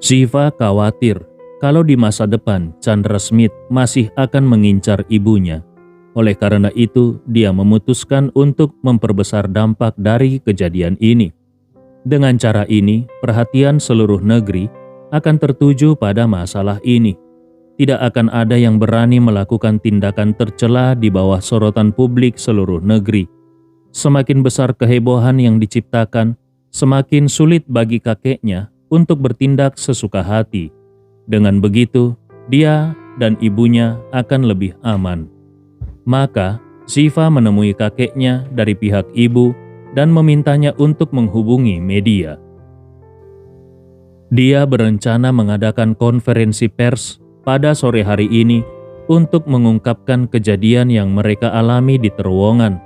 Shiva khawatir kalau di masa depan Chandra Smith masih akan mengincar ibunya. Oleh karena itu, dia memutuskan untuk memperbesar dampak dari kejadian ini. Dengan cara ini, perhatian seluruh negeri akan tertuju pada masalah ini. Tidak akan ada yang berani melakukan tindakan tercela di bawah sorotan publik seluruh negeri. Semakin besar kehebohan yang diciptakan, semakin sulit bagi kakeknya untuk bertindak sesuka hati. Dengan begitu, dia dan ibunya akan lebih aman. Maka, Shiva menemui kakeknya dari pihak ibu dan memintanya untuk menghubungi media. Dia berencana mengadakan konferensi pers pada sore hari ini untuk mengungkapkan kejadian yang mereka alami di terowongan.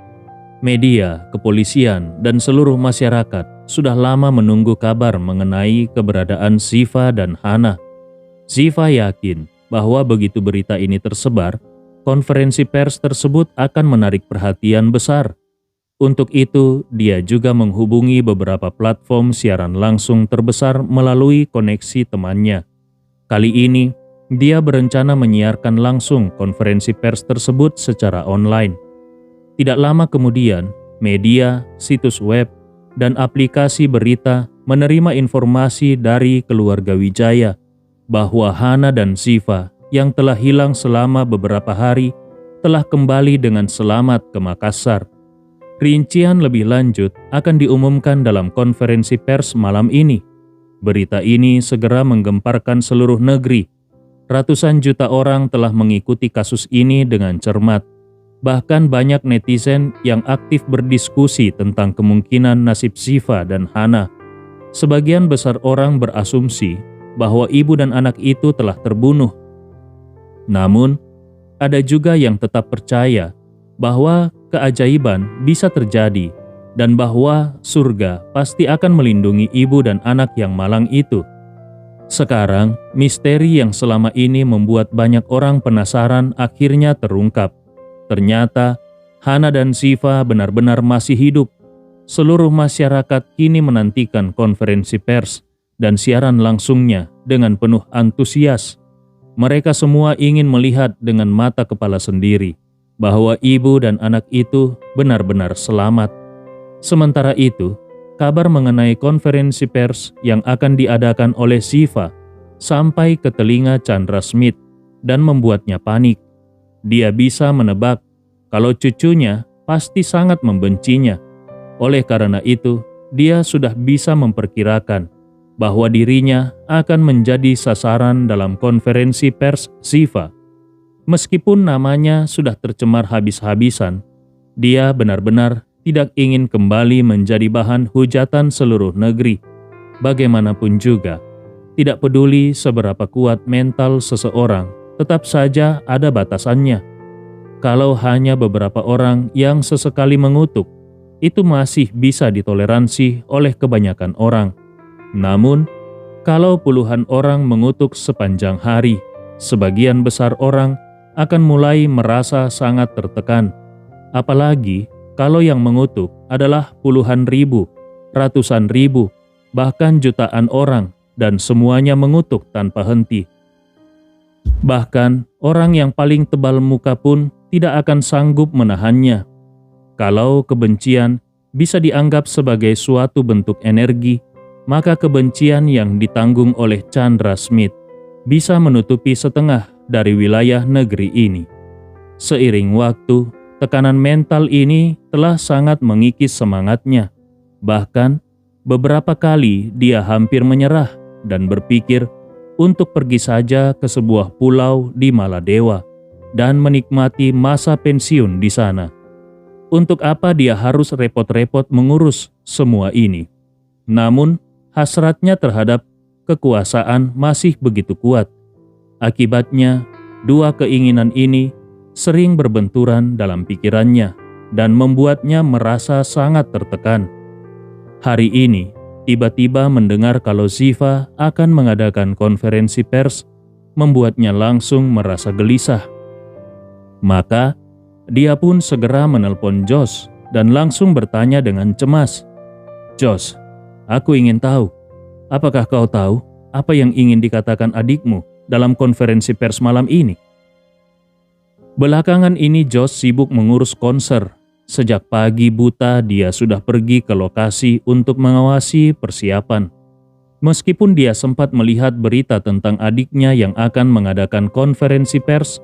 Media, kepolisian, dan seluruh masyarakat sudah lama menunggu kabar mengenai keberadaan Shiva dan Hana. Shiva yakin bahwa begitu berita ini tersebar, konferensi pers tersebut akan menarik perhatian besar. Untuk itu, dia juga menghubungi beberapa platform siaran langsung terbesar melalui koneksi temannya. Kali ini, dia berencana menyiarkan langsung konferensi pers tersebut secara online. Tidak lama kemudian, media, situs web, dan aplikasi berita menerima informasi dari keluarga Wijaya bahwa Hana dan Shiva yang telah hilang selama beberapa hari telah kembali dengan selamat ke Makassar. Rincian lebih lanjut akan diumumkan dalam konferensi pers malam ini. Berita ini segera menggemparkan seluruh negeri. Ratusan juta orang telah mengikuti kasus ini dengan cermat. Bahkan banyak netizen yang aktif berdiskusi tentang kemungkinan nasib Shiva dan Hana. Sebagian besar orang berasumsi bahwa ibu dan anak itu telah terbunuh. Namun, ada juga yang tetap percaya bahwa keajaiban bisa terjadi dan bahwa surga pasti akan melindungi ibu dan anak yang malang itu. Sekarang, misteri yang selama ini membuat banyak orang penasaran akhirnya terungkap. Ternyata, Hana dan Shiva benar-benar masih hidup. Seluruh masyarakat kini menantikan konferensi pers dan siaran langsungnya dengan penuh antusias. Mereka semua ingin melihat dengan mata kepala sendiri bahwa ibu dan anak itu benar-benar selamat. Sementara itu, kabar mengenai konferensi pers yang akan diadakan oleh Shiva sampai ke telinga Chandra Smith dan membuatnya panik. Dia bisa menebak kalau cucunya pasti sangat membencinya. Oleh karena itu, dia sudah bisa memperkirakan bahwa dirinya akan menjadi sasaran dalam konferensi pers Shiva. Meskipun namanya sudah tercemar habis-habisan, dia benar-benar tidak ingin kembali menjadi bahan hujatan seluruh negeri. Bagaimanapun juga, tidak peduli seberapa kuat mental seseorang, tetap saja ada batasannya. Kalau hanya beberapa orang yang sesekali mengutuk, itu masih bisa ditoleransi oleh kebanyakan orang. Namun, kalau puluhan orang mengutuk sepanjang hari, sebagian besar orang akan mulai merasa sangat tertekan. Apalagi kalau yang mengutuk adalah puluhan ribu, ratusan ribu, bahkan jutaan orang, dan semuanya mengutuk tanpa henti. Bahkan orang yang paling tebal muka pun tidak akan sanggup menahannya. Kalau kebencian bisa dianggap sebagai suatu bentuk energi, maka kebencian yang ditanggung oleh Chandra Smith bisa menutupi setengah dari wilayah negeri ini. Seiring waktu, tekanan mental ini telah sangat mengikis semangatnya. Bahkan, beberapa kali dia hampir menyerah dan berpikir untuk pergi saja ke sebuah pulau di Maladewa dan menikmati masa pensiun di sana. Untuk apa dia harus repot-repot mengurus semua ini? Namun, hasratnya terhadap kekuasaan masih begitu kuat. Akibatnya, dua keinginan ini sering berbenturan dalam pikirannya dan membuatnya merasa sangat tertekan. Hari ini, tiba-tiba mendengar kalau Shiva akan mengadakan konferensi pers, membuatnya langsung merasa gelisah. Maka, dia pun segera menelpon Josh dan langsung bertanya dengan cemas, "Josh, aku ingin tahu, apakah kau tahu apa yang ingin dikatakan adikmu dalam konferensi pers malam ini? Belakangan ini Josh sibuk mengurus konser. Sejak pagi buta dia sudah pergi ke lokasi untuk mengawasi persiapan. Meskipun dia sempat melihat berita tentang adiknya yang akan mengadakan konferensi pers,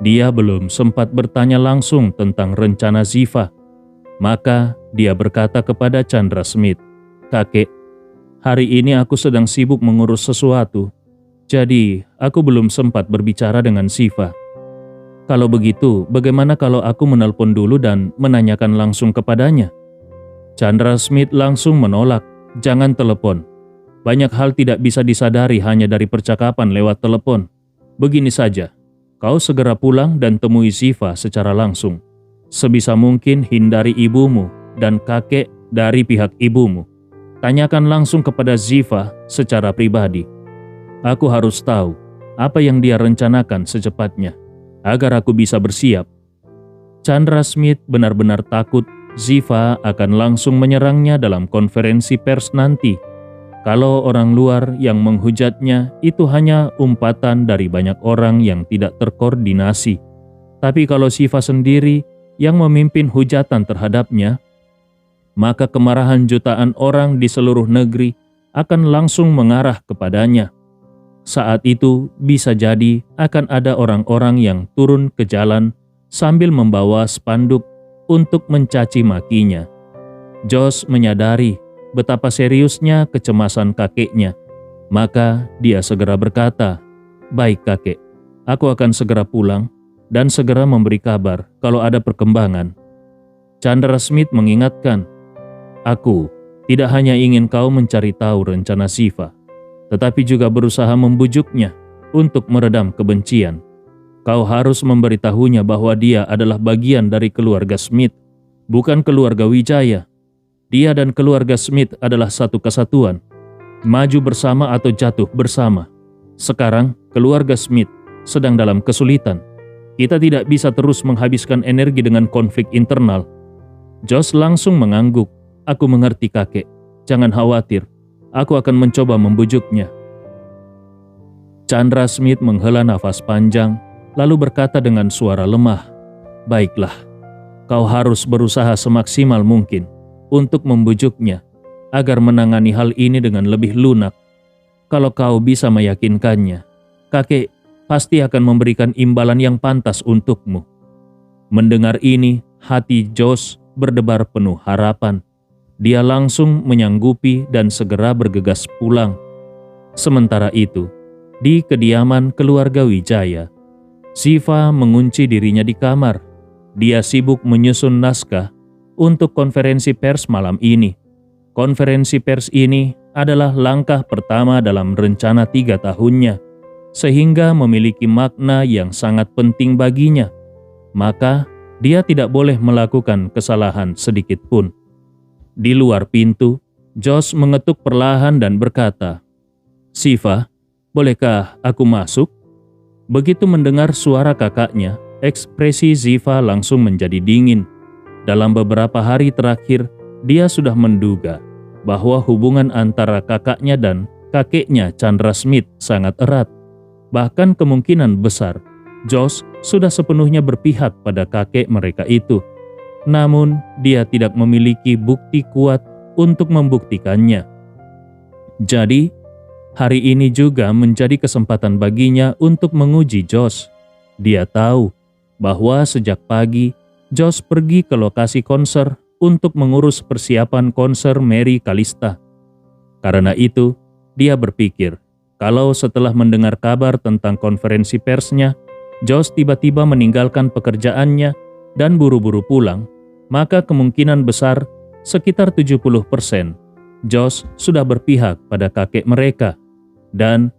dia belum sempat bertanya langsung tentang rencana Ziva. Maka dia berkata kepada Chandra Smith, "Kakek, hari ini aku sedang sibuk mengurus sesuatu, jadi aku belum sempat berbicara dengan Ziva. Kalau begitu, bagaimana kalau aku menelpon dulu dan menanyakan langsung kepadanya?" Chandra Smith langsung menolak, "Jangan telepon. Banyak hal tidak bisa disadari hanya dari percakapan lewat telepon. Begini saja, kau segera pulang dan temui Ziva secara langsung. Sebisa mungkin hindari ibumu dan kakek dari pihak ibumu. Tanyakan langsung kepada Ziva secara pribadi. Aku harus tahu apa yang dia rencanakan secepatnya, agar aku bisa bersiap." Chandra Smith benar-benar takut Ziva akan langsung menyerangnya dalam konferensi pers nanti. Kalau orang luar yang menghujatnya itu hanya umpatan dari banyak orang yang tidak terkoordinasi. Tapi kalau Ziva sendiri yang memimpin hujatan terhadapnya, maka kemarahan jutaan orang di seluruh negeri akan langsung mengarah kepadanya. Saat itu bisa jadi akan ada orang-orang yang turun ke jalan sambil membawa spanduk untuk mencaci makinya. Josh menyadari betapa seriusnya kecemasan kakeknya. Maka dia segera berkata, "Baik kakek, aku akan segera pulang dan segera memberi kabar kalau ada perkembangan." Chandra Smith mengingatkan, "Aku tidak hanya ingin kau mencari tahu rencana Ziva, tetapi juga berusaha membujuknya untuk meredam kebencian. Kau harus memberitahunya bahwa dia adalah bagian dari keluarga Smith, bukan keluarga Wijaya. Dia dan keluarga Smith adalah satu kesatuan, maju bersama atau jatuh bersama. Sekarang keluarga Smith sedang dalam kesulitan. Kita tidak bisa terus menghabiskan energi dengan konflik internal." Josh langsung mengangguk. "Aku mengerti kakek, jangan khawatir. Aku akan mencoba membujuknya." Chandra Smith menghela nafas panjang, lalu berkata dengan suara lemah, "Baiklah, kau harus berusaha semaksimal mungkin untuk membujuknya, agar menangani hal ini dengan lebih lunak. Kalau kau bisa meyakinkannya, kakek pasti akan memberikan imbalan yang pantas untukmu." Mendengar ini, hati Josh berdebar penuh harapan. Dia langsung menyanggupi dan segera bergegas pulang. Sementara itu, di kediaman keluarga Wijaya, Ziva mengunci dirinya di kamar. Dia sibuk menyusun naskah untuk konferensi pers malam ini. Konferensi pers ini adalah langkah pertama dalam rencana 3 tahunnya, sehingga memiliki makna yang sangat penting baginya. Maka, dia tidak boleh melakukan kesalahan sedikit pun. Di luar pintu, Josh mengetuk perlahan dan berkata, "Ziva, bolehkah aku masuk?" Begitu mendengar suara kakaknya, ekspresi Ziva langsung menjadi dingin. Dalam beberapa hari terakhir, dia sudah menduga bahwa hubungan antara kakaknya dan kakeknya Chandra Smith sangat erat. Bahkan kemungkinan besar, Josh sudah sepenuhnya berpihak pada kakek mereka itu. Namun, dia tidak memiliki bukti kuat untuk membuktikannya. Jadi, hari ini juga menjadi kesempatan baginya untuk menguji Josh. Dia tahu bahwa sejak pagi, Josh pergi ke lokasi konser untuk mengurus persiapan konser Mary Kalista. Karena itu, dia berpikir kalau setelah mendengar kabar tentang konferensi persnya, Josh tiba-tiba meninggalkan pekerjaannya dan buru-buru pulang, maka kemungkinan besar sekitar 70% Josh sudah berpihak pada kakek mereka. Dan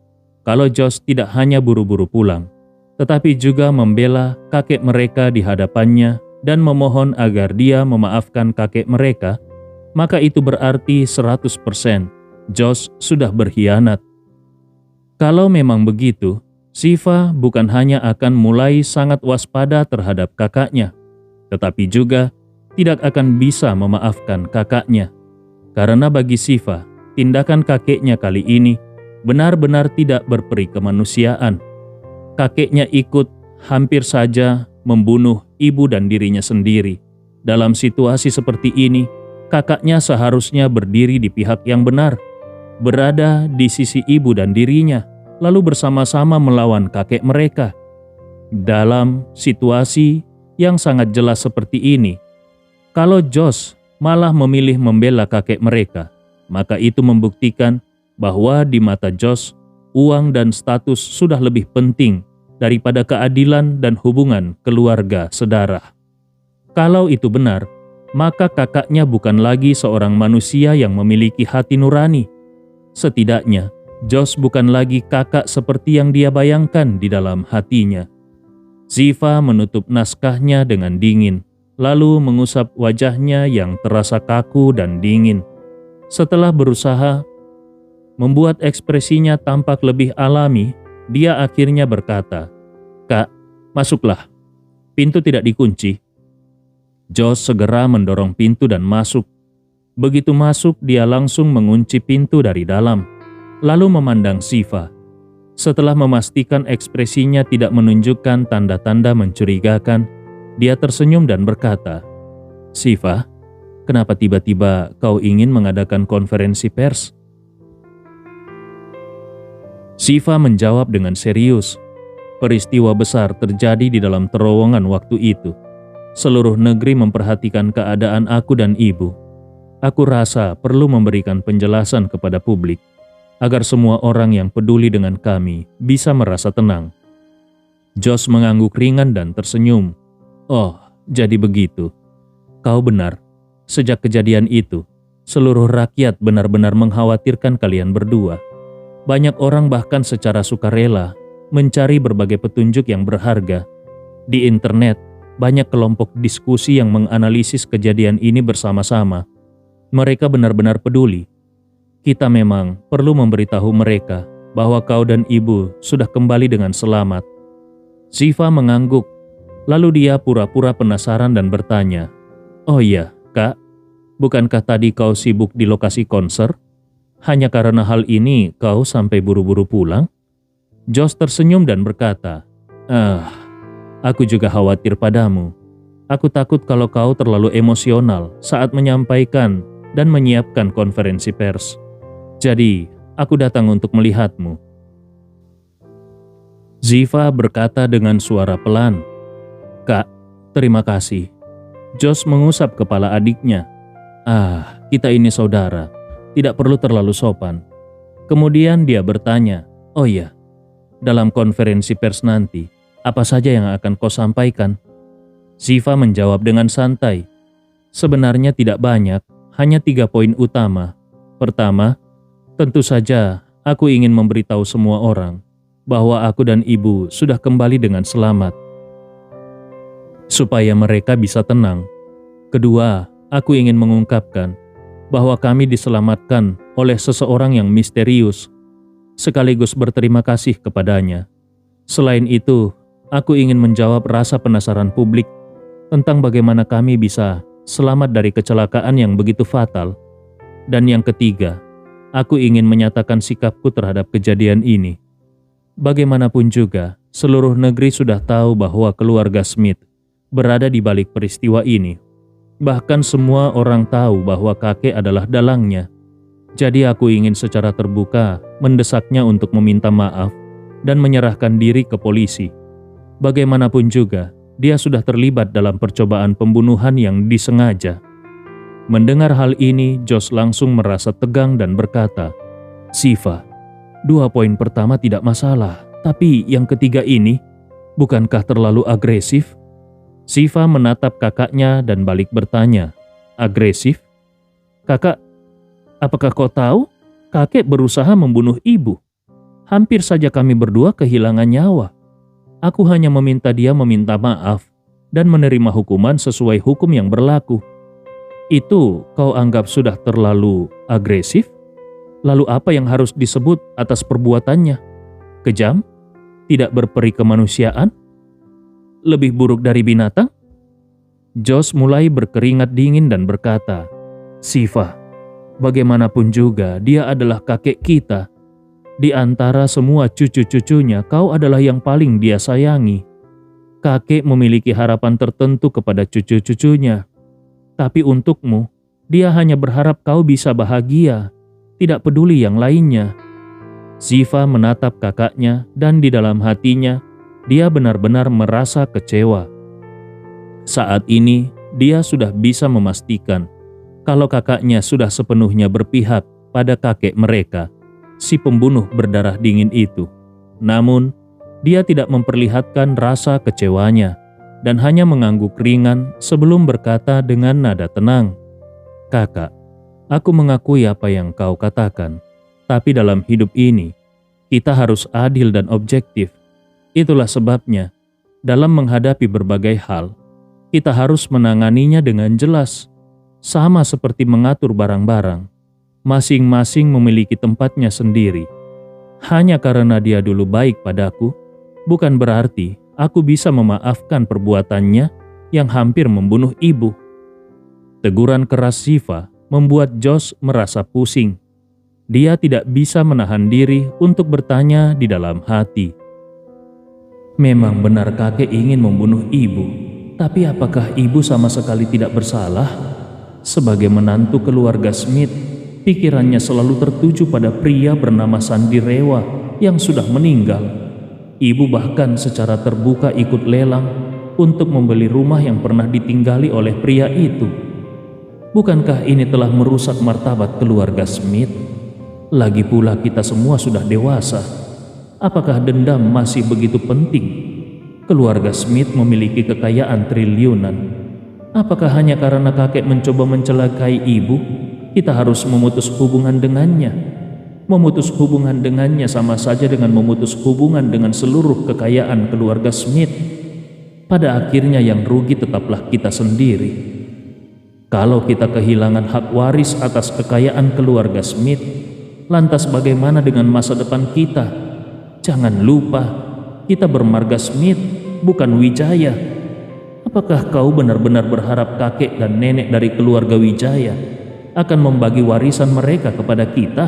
kalau Josh tidak hanya buru-buru pulang, tetapi juga membela kakek mereka di hadapannya dan memohon agar dia memaafkan kakek mereka, maka itu berarti 100% Josh sudah berkhianat. Kalau memang begitu, Ziva bukan hanya akan mulai sangat waspada terhadap kakaknya, tetapi juga tidak akan bisa memaafkan kakaknya. Karena bagi Ziva, tindakan kakeknya kali ini benar-benar tidak berperi kemanusiaan. Kakeknya ikut hampir saja membunuh ibu dan dirinya sendiri. Dalam situasi seperti ini, kakaknya seharusnya berdiri di pihak yang benar, berada di sisi ibu dan dirinya, lalu bersama-sama melawan kakek mereka. Dalam situasi yang sangat jelas seperti ini, kalau Josh malah memilih membela kakek mereka, maka itu membuktikan bahwa di mata Josh, uang dan status sudah lebih penting daripada keadilan dan hubungan keluarga sedarah. Kalau itu benar, maka kakaknya bukan lagi seorang manusia yang memiliki hati nurani. Setidaknya, Josh bukan lagi kakak seperti yang dia bayangkan di dalam hatinya. Ziva menutup naskahnya dengan dingin, lalu mengusap wajahnya yang terasa kaku dan dingin. Setelah berusaha membuat ekspresinya tampak lebih alami, dia akhirnya berkata, "Kak, masuklah. Pintu tidak dikunci." Josh segera mendorong pintu dan masuk. Begitu masuk, dia langsung mengunci pintu dari dalam, lalu memandang Ziva. Setelah memastikan ekspresinya tidak menunjukkan tanda-tanda mencurigakan, dia tersenyum dan berkata, "Ziva, kenapa tiba-tiba kau ingin mengadakan konferensi pers?" Ziva menjawab dengan serius. Peristiwa besar terjadi di dalam terowongan waktu itu. Seluruh negeri memperhatikan keadaan aku dan ibu. Aku rasa perlu memberikan penjelasan kepada publik, agar semua orang yang peduli dengan kami bisa merasa tenang. Josh mengangguk ringan dan tersenyum. "Oh, jadi begitu. Kau benar. Sejak kejadian itu, seluruh rakyat benar-benar mengkhawatirkan kalian berdua. Banyak orang bahkan secara sukarela mencari berbagai petunjuk yang berharga. Di internet, banyak kelompok diskusi yang menganalisis kejadian ini bersama-sama. Mereka benar-benar peduli. Kita memang perlu memberitahu mereka bahwa kau dan ibu sudah kembali dengan selamat." Ziva mengangguk, lalu dia pura-pura penasaran dan bertanya, "Oh iya, Kak, bukankah tadi kau sibuk di lokasi konser? Hanya karena hal ini kau sampai buru-buru pulang?" Josh tersenyum dan berkata, Aku juga khawatir padamu. Aku takut kalau kau terlalu emosional saat menyampaikan dan menyiapkan konferensi pers. Jadi, aku datang untuk melihatmu." Ziva berkata dengan suara pelan, "Kak, terima kasih." Josh mengusap kepala adiknya. Kita ini saudara. Tidak perlu terlalu sopan." Kemudian dia bertanya, "Oh iya, dalam konferensi pers nanti, apa saja yang akan kau sampaikan?" Ziva menjawab dengan santai, "Sebenarnya tidak banyak, hanya 3 poin utama. Pertama, tentu saja aku ingin memberitahu semua orang bahwa aku dan ibu sudah kembali dengan selamat, supaya mereka bisa tenang. Kedua, aku ingin mengungkapkan bahwa kami diselamatkan oleh seseorang yang misterius, sekaligus berterima kasih kepadanya. Selain itu, aku ingin menjawab rasa penasaran publik tentang bagaimana kami bisa selamat dari kecelakaan yang begitu fatal. Dan yang ketiga, aku ingin menyatakan sikapku terhadap kejadian ini. Bagaimanapun juga, seluruh negeri sudah tahu bahwa keluarga Smith berada di balik peristiwa ini. Bahkan semua orang tahu bahwa kakek adalah dalangnya. Jadi aku ingin secara terbuka mendesaknya untuk meminta maaf dan menyerahkan diri ke polisi. Bagaimanapun juga, dia sudah terlibat dalam percobaan pembunuhan yang disengaja." Mendengar hal ini, Josh langsung merasa tegang dan berkata, "Ziva, 2 poin pertama tidak masalah, tapi yang ketiga ini, bukankah terlalu agresif?" Ziva menatap kakaknya dan balik bertanya, "Agresif? Kakak, apakah kau tahu? Kakek berusaha membunuh ibu. Hampir saja kami berdua kehilangan nyawa. Aku hanya meminta dia meminta maaf dan menerima hukuman sesuai hukum yang berlaku. Itu kau anggap sudah terlalu agresif? Lalu apa yang harus disebut atas perbuatannya? Kejam? Tidak berperi kemanusiaan? Lebih buruk dari binatang?" Josh mulai berkeringat dingin dan berkata, "Ziva, bagaimanapun juga dia adalah kakek kita. Di antara semua cucu-cucunya, kau adalah yang paling dia sayangi. Kakek memiliki harapan tertentu kepada cucu-cucunya. Tapi untukmu, dia hanya berharap kau bisa bahagia, tidak peduli yang lainnya. Ziva menatap kakaknya dan di dalam hatinya, dia benar-benar merasa kecewa. Saat ini, dia sudah bisa memastikan kalau kakaknya sudah sepenuhnya berpihak pada kakek mereka, si pembunuh berdarah dingin itu. Namun, dia tidak memperlihatkan rasa kecewanya dan hanya mengangguk ringan sebelum berkata dengan nada tenang, "Kakak, aku mengakui apa yang kau katakan, tapi dalam hidup ini, kita harus adil dan objektif. Itulah sebabnya, dalam menghadapi berbagai hal, kita harus menanganinya dengan jelas, sama seperti mengatur barang-barang. Masing-masing memiliki tempatnya sendiri. Hanya karena dia dulu baik padaku, bukan berarti aku bisa memaafkan perbuatannya yang hampir membunuh ibu." Teguran keras Ziva membuat Josh merasa pusing. Dia tidak bisa menahan diri untuk bertanya di dalam hati, "Memang benar kakek ingin membunuh ibu, tapi apakah ibu sama sekali tidak bersalah?" Sebagai menantu keluarga Smith, pikirannya selalu tertuju pada pria bernama Sandi Rewa yang sudah meninggal. Ibu bahkan secara terbuka ikut lelang untuk membeli rumah yang pernah ditinggali oleh pria itu. Bukankah ini telah merusak martabat keluarga Smith? Lagi pula kita semua sudah dewasa. Apakah dendam masih begitu penting? Keluarga Smith memiliki kekayaan triliunan. Apakah hanya karena kakek mencoba mencelakai ibu, kita harus memutus hubungan dengannya? Memutus hubungan dengannya sama saja dengan memutus hubungan dengan seluruh kekayaan keluarga Smith. Pada akhirnya yang rugi tetaplah kita sendiri. Kalau kita kehilangan hak waris atas kekayaan keluarga Smith, lantas bagaimana dengan masa depan kita? Jangan lupa, kita bermarga Smith, bukan Wijaya. Apakah kau benar-benar berharap kakek dan nenek dari keluarga Wijaya akan membagi warisan mereka kepada kita?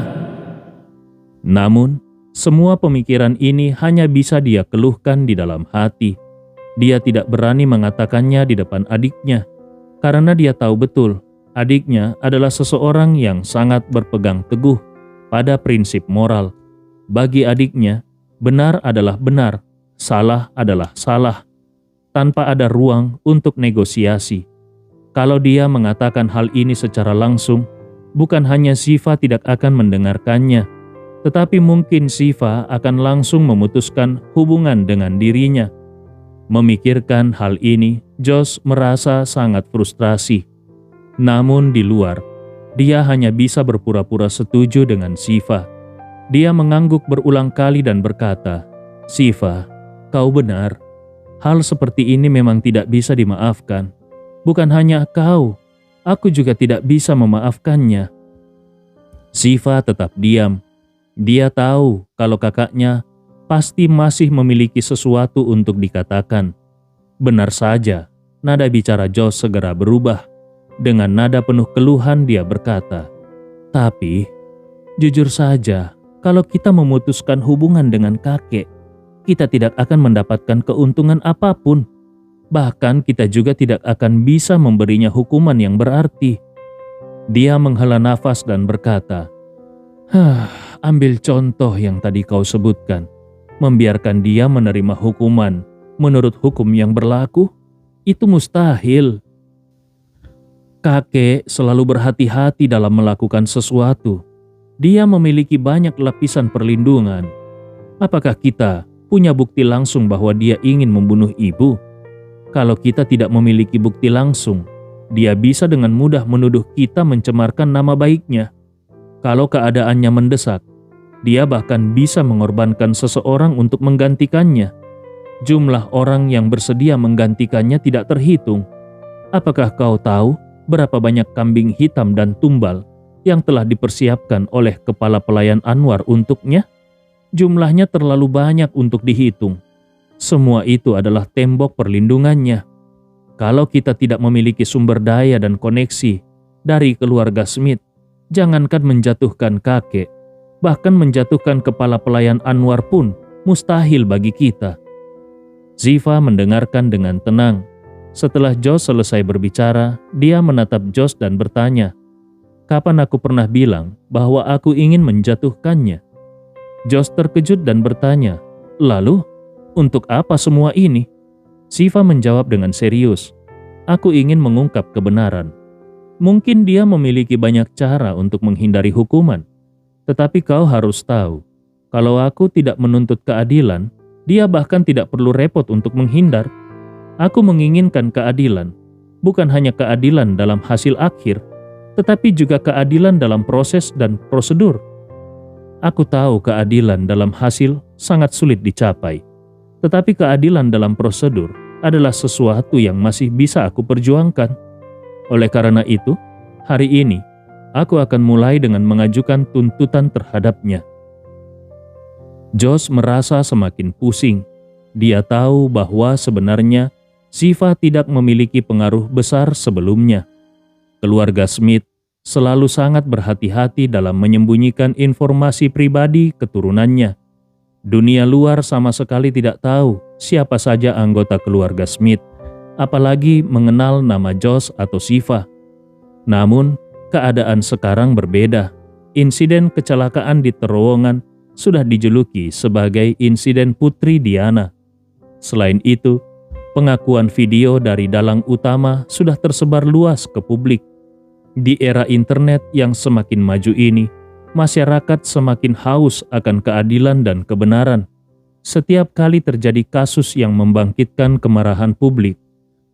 Namun, semua pemikiran ini hanya bisa dia keluhkan di dalam hati. Dia tidak berani mengatakannya di depan adiknya, karena dia tahu betul adiknya adalah seseorang yang sangat berpegang teguh pada prinsip moral. Bagi adiknya, benar adalah benar, salah adalah salah, tanpa ada ruang untuk negosiasi. Kalau dia mengatakan hal ini secara langsung, bukan hanya Ziva tidak akan mendengarkannya, tetapi mungkin Ziva akan langsung memutuskan hubungan dengan dirinya. Memikirkan hal ini, Josh merasa sangat frustrasi. Namun di luar, dia hanya bisa berpura-pura setuju dengan Ziva. Dia mengangguk berulang kali dan berkata, "Ziva, kau benar. Hal seperti ini memang tidak bisa dimaafkan. Bukan hanya kau, aku juga tidak bisa memaafkannya." Ziva tetap diam. Dia tahu kalau kakaknya pasti masih memiliki sesuatu untuk dikatakan. Benar saja, nada bicara Josh segera berubah. Dengan nada penuh keluhan dia berkata, "Tapi, jujur saja, kalau kita memutuskan hubungan dengan kakek, kita tidak akan mendapatkan keuntungan apapun. Bahkan kita juga tidak akan bisa memberinya hukuman yang berarti." Dia menghela nafas dan berkata, "Ambil contoh yang tadi kau sebutkan. Membiarkan dia menerima hukuman menurut hukum yang berlaku, itu mustahil. Kakek selalu berhati-hati dalam melakukan sesuatu. Dia memiliki banyak lapisan perlindungan. Apakah kita punya bukti langsung bahwa dia ingin membunuh ibu? Kalau kita tidak memiliki bukti langsung, dia bisa dengan mudah menuduh kita mencemarkan nama baiknya. Kalau keadaannya mendesak, dia bahkan bisa mengorbankan seseorang untuk menggantikannya. Jumlah orang yang bersedia menggantikannya tidak terhitung. Apakah kau tahu berapa banyak kambing hitam dan tumbal yang telah dipersiapkan oleh kepala pelayan Anwar untuknya? Jumlahnya terlalu banyak untuk dihitung. Semua itu adalah tembok perlindungannya. Kalau kita tidak memiliki sumber daya dan koneksi dari keluarga Smith, jangankan menjatuhkan kakek, Bahkan menjatuhkan kepala pelayan Anwar pun mustahil bagi kita." Ziva mendengarkan dengan tenang. Setelah Josh selesai berbicara, dia menatap Josh dan bertanya, "Kapan aku pernah bilang bahwa aku ingin menjatuhkannya?" Josh terkejut dan bertanya, "Lalu, untuk apa semua ini?" Ziva menjawab dengan serius, "Aku ingin mengungkap kebenaran. Mungkin dia memiliki banyak cara untuk menghindari hukuman. Tetapi kau harus tahu, kalau aku tidak menuntut keadilan, dia bahkan tidak perlu repot untuk menghindar. Aku menginginkan keadilan, bukan hanya keadilan dalam hasil akhir, tetapi juga keadilan dalam proses dan prosedur. Aku tahu keadilan dalam hasil sangat sulit dicapai, tetapi keadilan dalam prosedur adalah sesuatu yang masih bisa aku perjuangkan. Oleh karena itu, hari ini, aku akan mulai dengan mengajukan tuntutan terhadapnya." Josh merasa semakin pusing. Dia tahu bahwa sebenarnya Ziva tidak memiliki pengaruh besar sebelumnya. Keluarga Smith selalu sangat berhati-hati dalam menyembunyikan informasi pribadi keturunannya. Dunia luar sama sekali tidak tahu siapa saja anggota keluarga Smith, apalagi mengenal nama Josh atau Ziva. Namun, keadaan sekarang berbeda. Insiden kecelakaan di terowongan sudah dijuluki sebagai insiden Putri Diana. Selain itu, pengakuan video dari dalang utama sudah tersebar luas ke publik. Di era internet yang semakin maju ini, masyarakat semakin haus akan keadilan dan kebenaran. Setiap kali terjadi kasus yang membangkitkan kemarahan publik,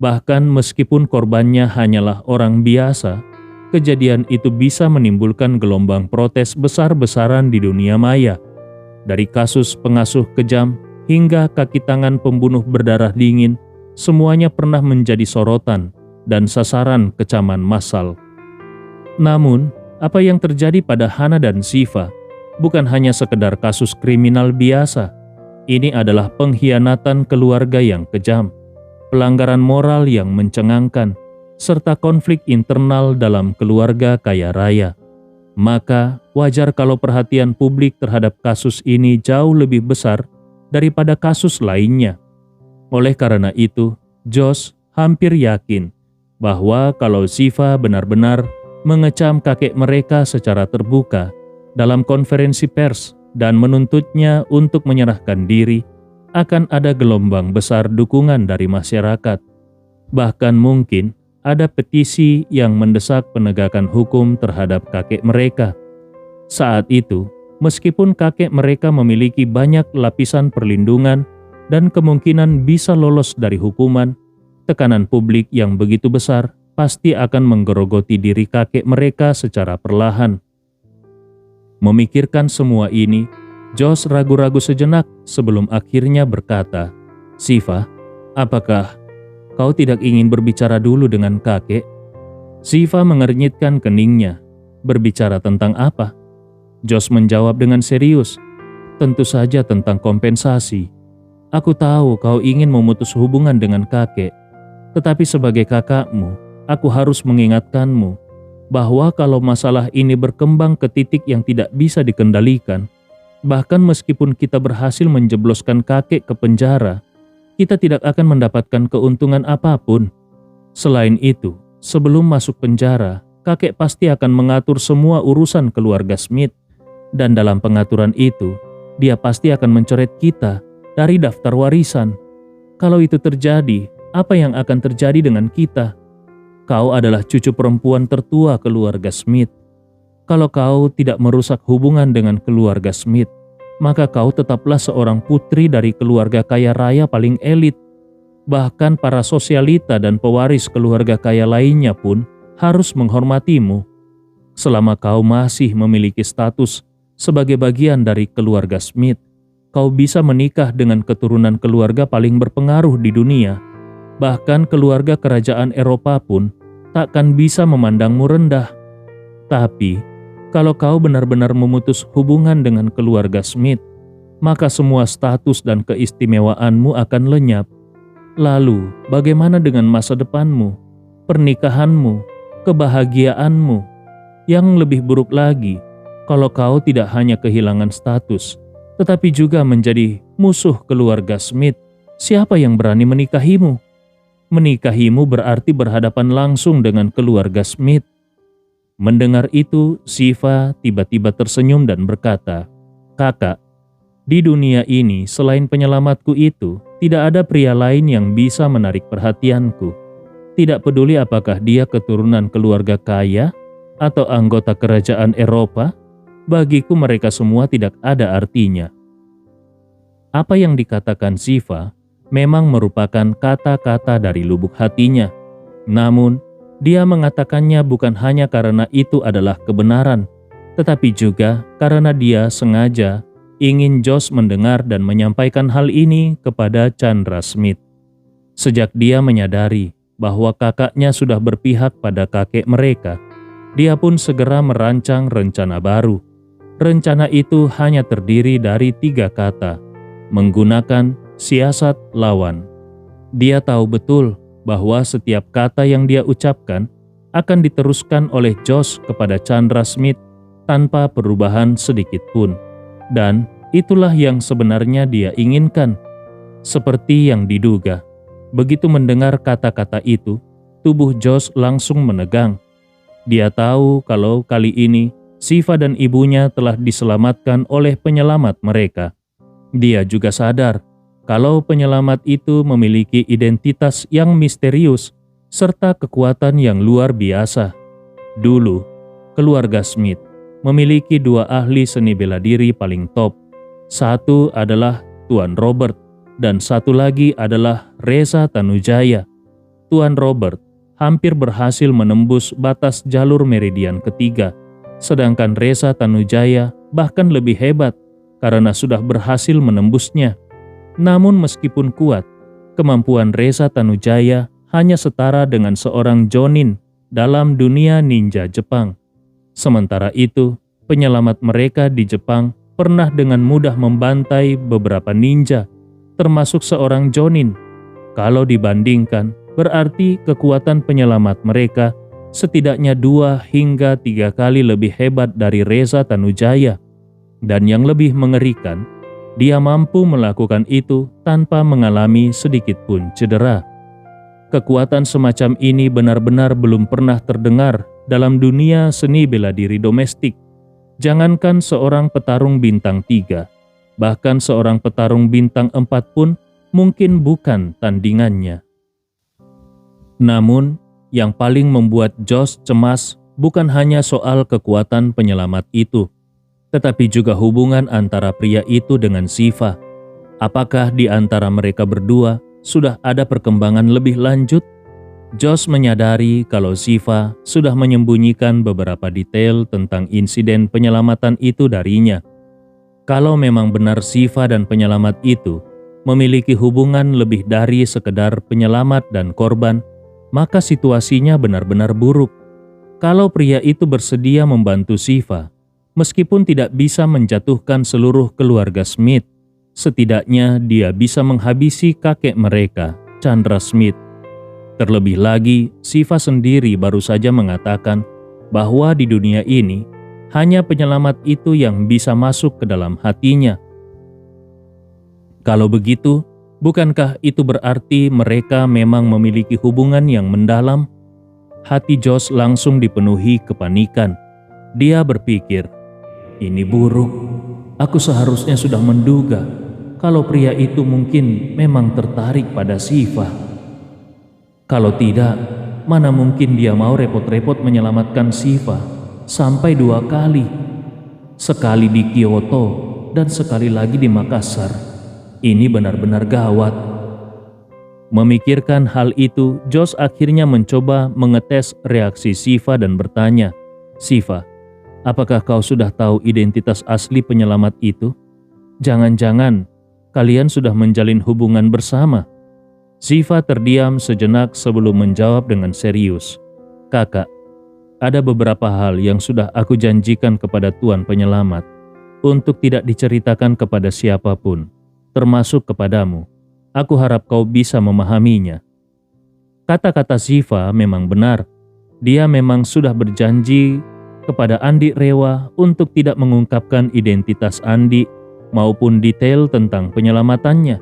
bahkan meskipun korbannya hanyalah orang biasa, kejadian itu bisa menimbulkan gelombang protes besar-besaran di dunia maya. Dari kasus pengasuh kejam hingga kaki tangan pembunuh berdarah dingin, semuanya pernah menjadi sorotan dan sasaran kecaman massal. Namun, apa yang terjadi pada Hana dan Ziva bukan hanya sekedar kasus kriminal biasa. Ini adalah pengkhianatan keluarga yang kejam, pelanggaran moral yang mencengangkan, serta konflik internal dalam keluarga kaya raya. Maka, wajar kalau perhatian publik terhadap kasus ini jauh lebih besar daripada kasus lainnya. Oleh karena itu, Josh hampir yakin bahwa kalau Ziva benar-benar mengecam kakek mereka secara terbuka dalam konferensi pers dan menuntutnya untuk menyerahkan diri, akan ada gelombang besar dukungan dari masyarakat. Bahkan mungkin ada petisi yang mendesak penegakan hukum terhadap kakek mereka. Saat itu, meskipun kakek mereka memiliki banyak lapisan perlindungan dan kemungkinan bisa lolos dari hukuman, tekanan publik yang begitu besar pasti akan menggerogoti diri kakek mereka secara perlahan. Memikirkan semua ini, Josh ragu-ragu sejenak sebelum akhirnya berkata, "Ziva, apakah kau tidak ingin berbicara dulu dengan kakek?" Ziva mengernyitkan keningnya. "Berbicara tentang apa?" Josh menjawab dengan serius, "Tentu saja tentang kompensasi. Aku tahu kau ingin memutus hubungan dengan kakek, tetapi sebagai kakakmu, aku harus mengingatkanmu bahwa kalau masalah ini berkembang ke titik yang tidak bisa dikendalikan, bahkan meskipun kita berhasil menjebloskan kakek ke penjara, kita tidak akan mendapatkan keuntungan apapun. Selain itu, sebelum masuk penjara, kakek pasti akan mengatur semua urusan keluarga Smith, dan dalam pengaturan itu, dia pasti akan mencoret kita dari daftar warisan. Kalau itu terjadi, apa yang akan terjadi dengan kita? Kau adalah cucu perempuan tertua keluarga Smith. Kalau kau tidak merusak hubungan dengan keluarga Smith, maka kau tetaplah seorang putri dari keluarga kaya raya paling elit. Bahkan para sosialita dan pewaris keluarga kaya lainnya pun harus menghormatimu. Selama kau masih memiliki status sebagai bagian dari keluarga Smith, kau bisa menikah dengan keturunan keluarga paling berpengaruh di dunia. Bahkan keluarga kerajaan Eropa pun takkan bisa memandangmu rendah. Tapi, kalau kau benar-benar memutus hubungan dengan keluarga Smith, maka semua status dan keistimewaanmu akan lenyap. Lalu, bagaimana dengan masa depanmu, pernikahanmu, kebahagiaanmu? Yang lebih buruk lagi, kalau kau tidak hanya kehilangan status, tetapi juga menjadi musuh keluarga Smith. Siapa yang berani menikahimu? Menikahimu berarti berhadapan langsung dengan keluarga Smith. Mendengar itu, Shiva tiba-tiba tersenyum dan berkata, "Kakak, di dunia ini selain penyelamatku itu, tidak ada pria lain yang bisa menarik perhatianku. Tidak peduli apakah dia keturunan keluarga kaya atau anggota kerajaan Eropa, bagiku mereka semua tidak ada artinya." Apa yang dikatakan Shiva memang merupakan kata-kata dari lubuk hatinya. Namun, dia mengatakannya bukan hanya karena itu adalah kebenaran, tetapi juga karena dia sengaja ingin Josh mendengar dan menyampaikan hal ini kepada Chandra Smith. Sejak dia menyadari bahwa kakaknya sudah berpihak pada kakek mereka, dia pun segera merancang rencana baru. Rencana itu hanya terdiri dari 3 kata, menggunakan siasat lawan. Dia tahu betul bahwa setiap kata yang dia ucapkan akan diteruskan oleh Josh kepada Chandra Smith tanpa perubahan sedikit pun. Dan itulah yang sebenarnya dia inginkan. Seperti yang diduga, begitu mendengar kata-kata itu, tubuh Josh langsung menegang. Dia tahu kalau kali ini Shiva dan ibunya telah diselamatkan oleh penyelamat mereka. Dia juga sadar kalau penyelamat itu memiliki identitas yang misterius serta kekuatan yang luar biasa. Dulu, keluarga Smith memiliki 2 ahli seni bela diri paling top. Satu adalah Tuan Robert dan satu lagi adalah Reza Tanujaya. Tuan Robert hampir berhasil menembus batas jalur meridian ketiga, sedangkan Reza Tanujaya bahkan lebih hebat karena sudah berhasil menembusnya. Namun meskipun kuat, kemampuan Reza Tanujaya hanya setara dengan seorang jonin dalam dunia ninja Jepang. Sementara itu, penyelamat mereka di Jepang pernah dengan mudah membantai beberapa ninja, termasuk seorang jonin. Kalau dibandingkan, berarti kekuatan penyelamat mereka setidaknya 2 hingga 3 kali lebih hebat dari Reza Tanujaya. Dan yang lebih mengerikan, dia mampu melakukan itu tanpa mengalami sedikit pun cedera. Kekuatan semacam ini benar-benar belum pernah terdengar dalam dunia seni bela diri domestik. Jangankan seorang petarung bintang 3, bahkan seorang petarung bintang 4 pun mungkin bukan tandingannya. Namun, yang paling membuat Josh cemas bukan hanya soal kekuatan penyelamat itu, tetapi juga hubungan antara pria itu dengan Shiva. Apakah di antara mereka berdua sudah ada perkembangan lebih lanjut? Josh menyadari kalau Shiva sudah menyembunyikan beberapa detail tentang insiden penyelamatan itu darinya. Kalau memang benar Shiva dan penyelamat itu memiliki hubungan lebih dari sekedar penyelamat dan korban, maka situasinya benar-benar buruk. Kalau pria itu bersedia membantu Shiva, meskipun tidak bisa menjatuhkan seluruh keluarga Smith, setidaknya dia bisa menghabisi kakek mereka, Chandra Smith. Terlebih lagi, Shiva sendiri baru saja mengatakan bahwa di dunia ini, hanya penyelamat itu yang bisa masuk ke dalam hatinya. Kalau begitu, bukankah itu berarti mereka memang memiliki hubungan yang mendalam? Hati Josh langsung dipenuhi kepanikan. Dia berpikir, "Ini buruk. Aku seharusnya sudah menduga kalau pria itu mungkin memang tertarik pada Shiva. Kalau tidak, mana mungkin dia mau repot-repot menyelamatkan Shiva sampai 2 kali. Sekali di Kyoto dan sekali lagi di Makassar. Ini benar-benar gawat." Memikirkan hal itu, Josh akhirnya mencoba mengetes reaksi Shiva dan bertanya, "Shiva, apakah kau sudah tahu identitas asli penyelamat itu? Jangan-jangan kalian sudah menjalin hubungan bersama?" Shiva terdiam sejenak sebelum menjawab dengan serius, "Kakak, ada beberapa hal yang sudah aku janjikan kepada Tuan Penyelamat untuk tidak diceritakan kepada siapapun, termasuk kepadamu. Aku harap kau bisa memahaminya." Kata-kata Shiva memang benar. Dia memang sudah berjanji kepada Andi Rewa untuk tidak mengungkapkan identitas Andi maupun detail tentang penyelamatannya.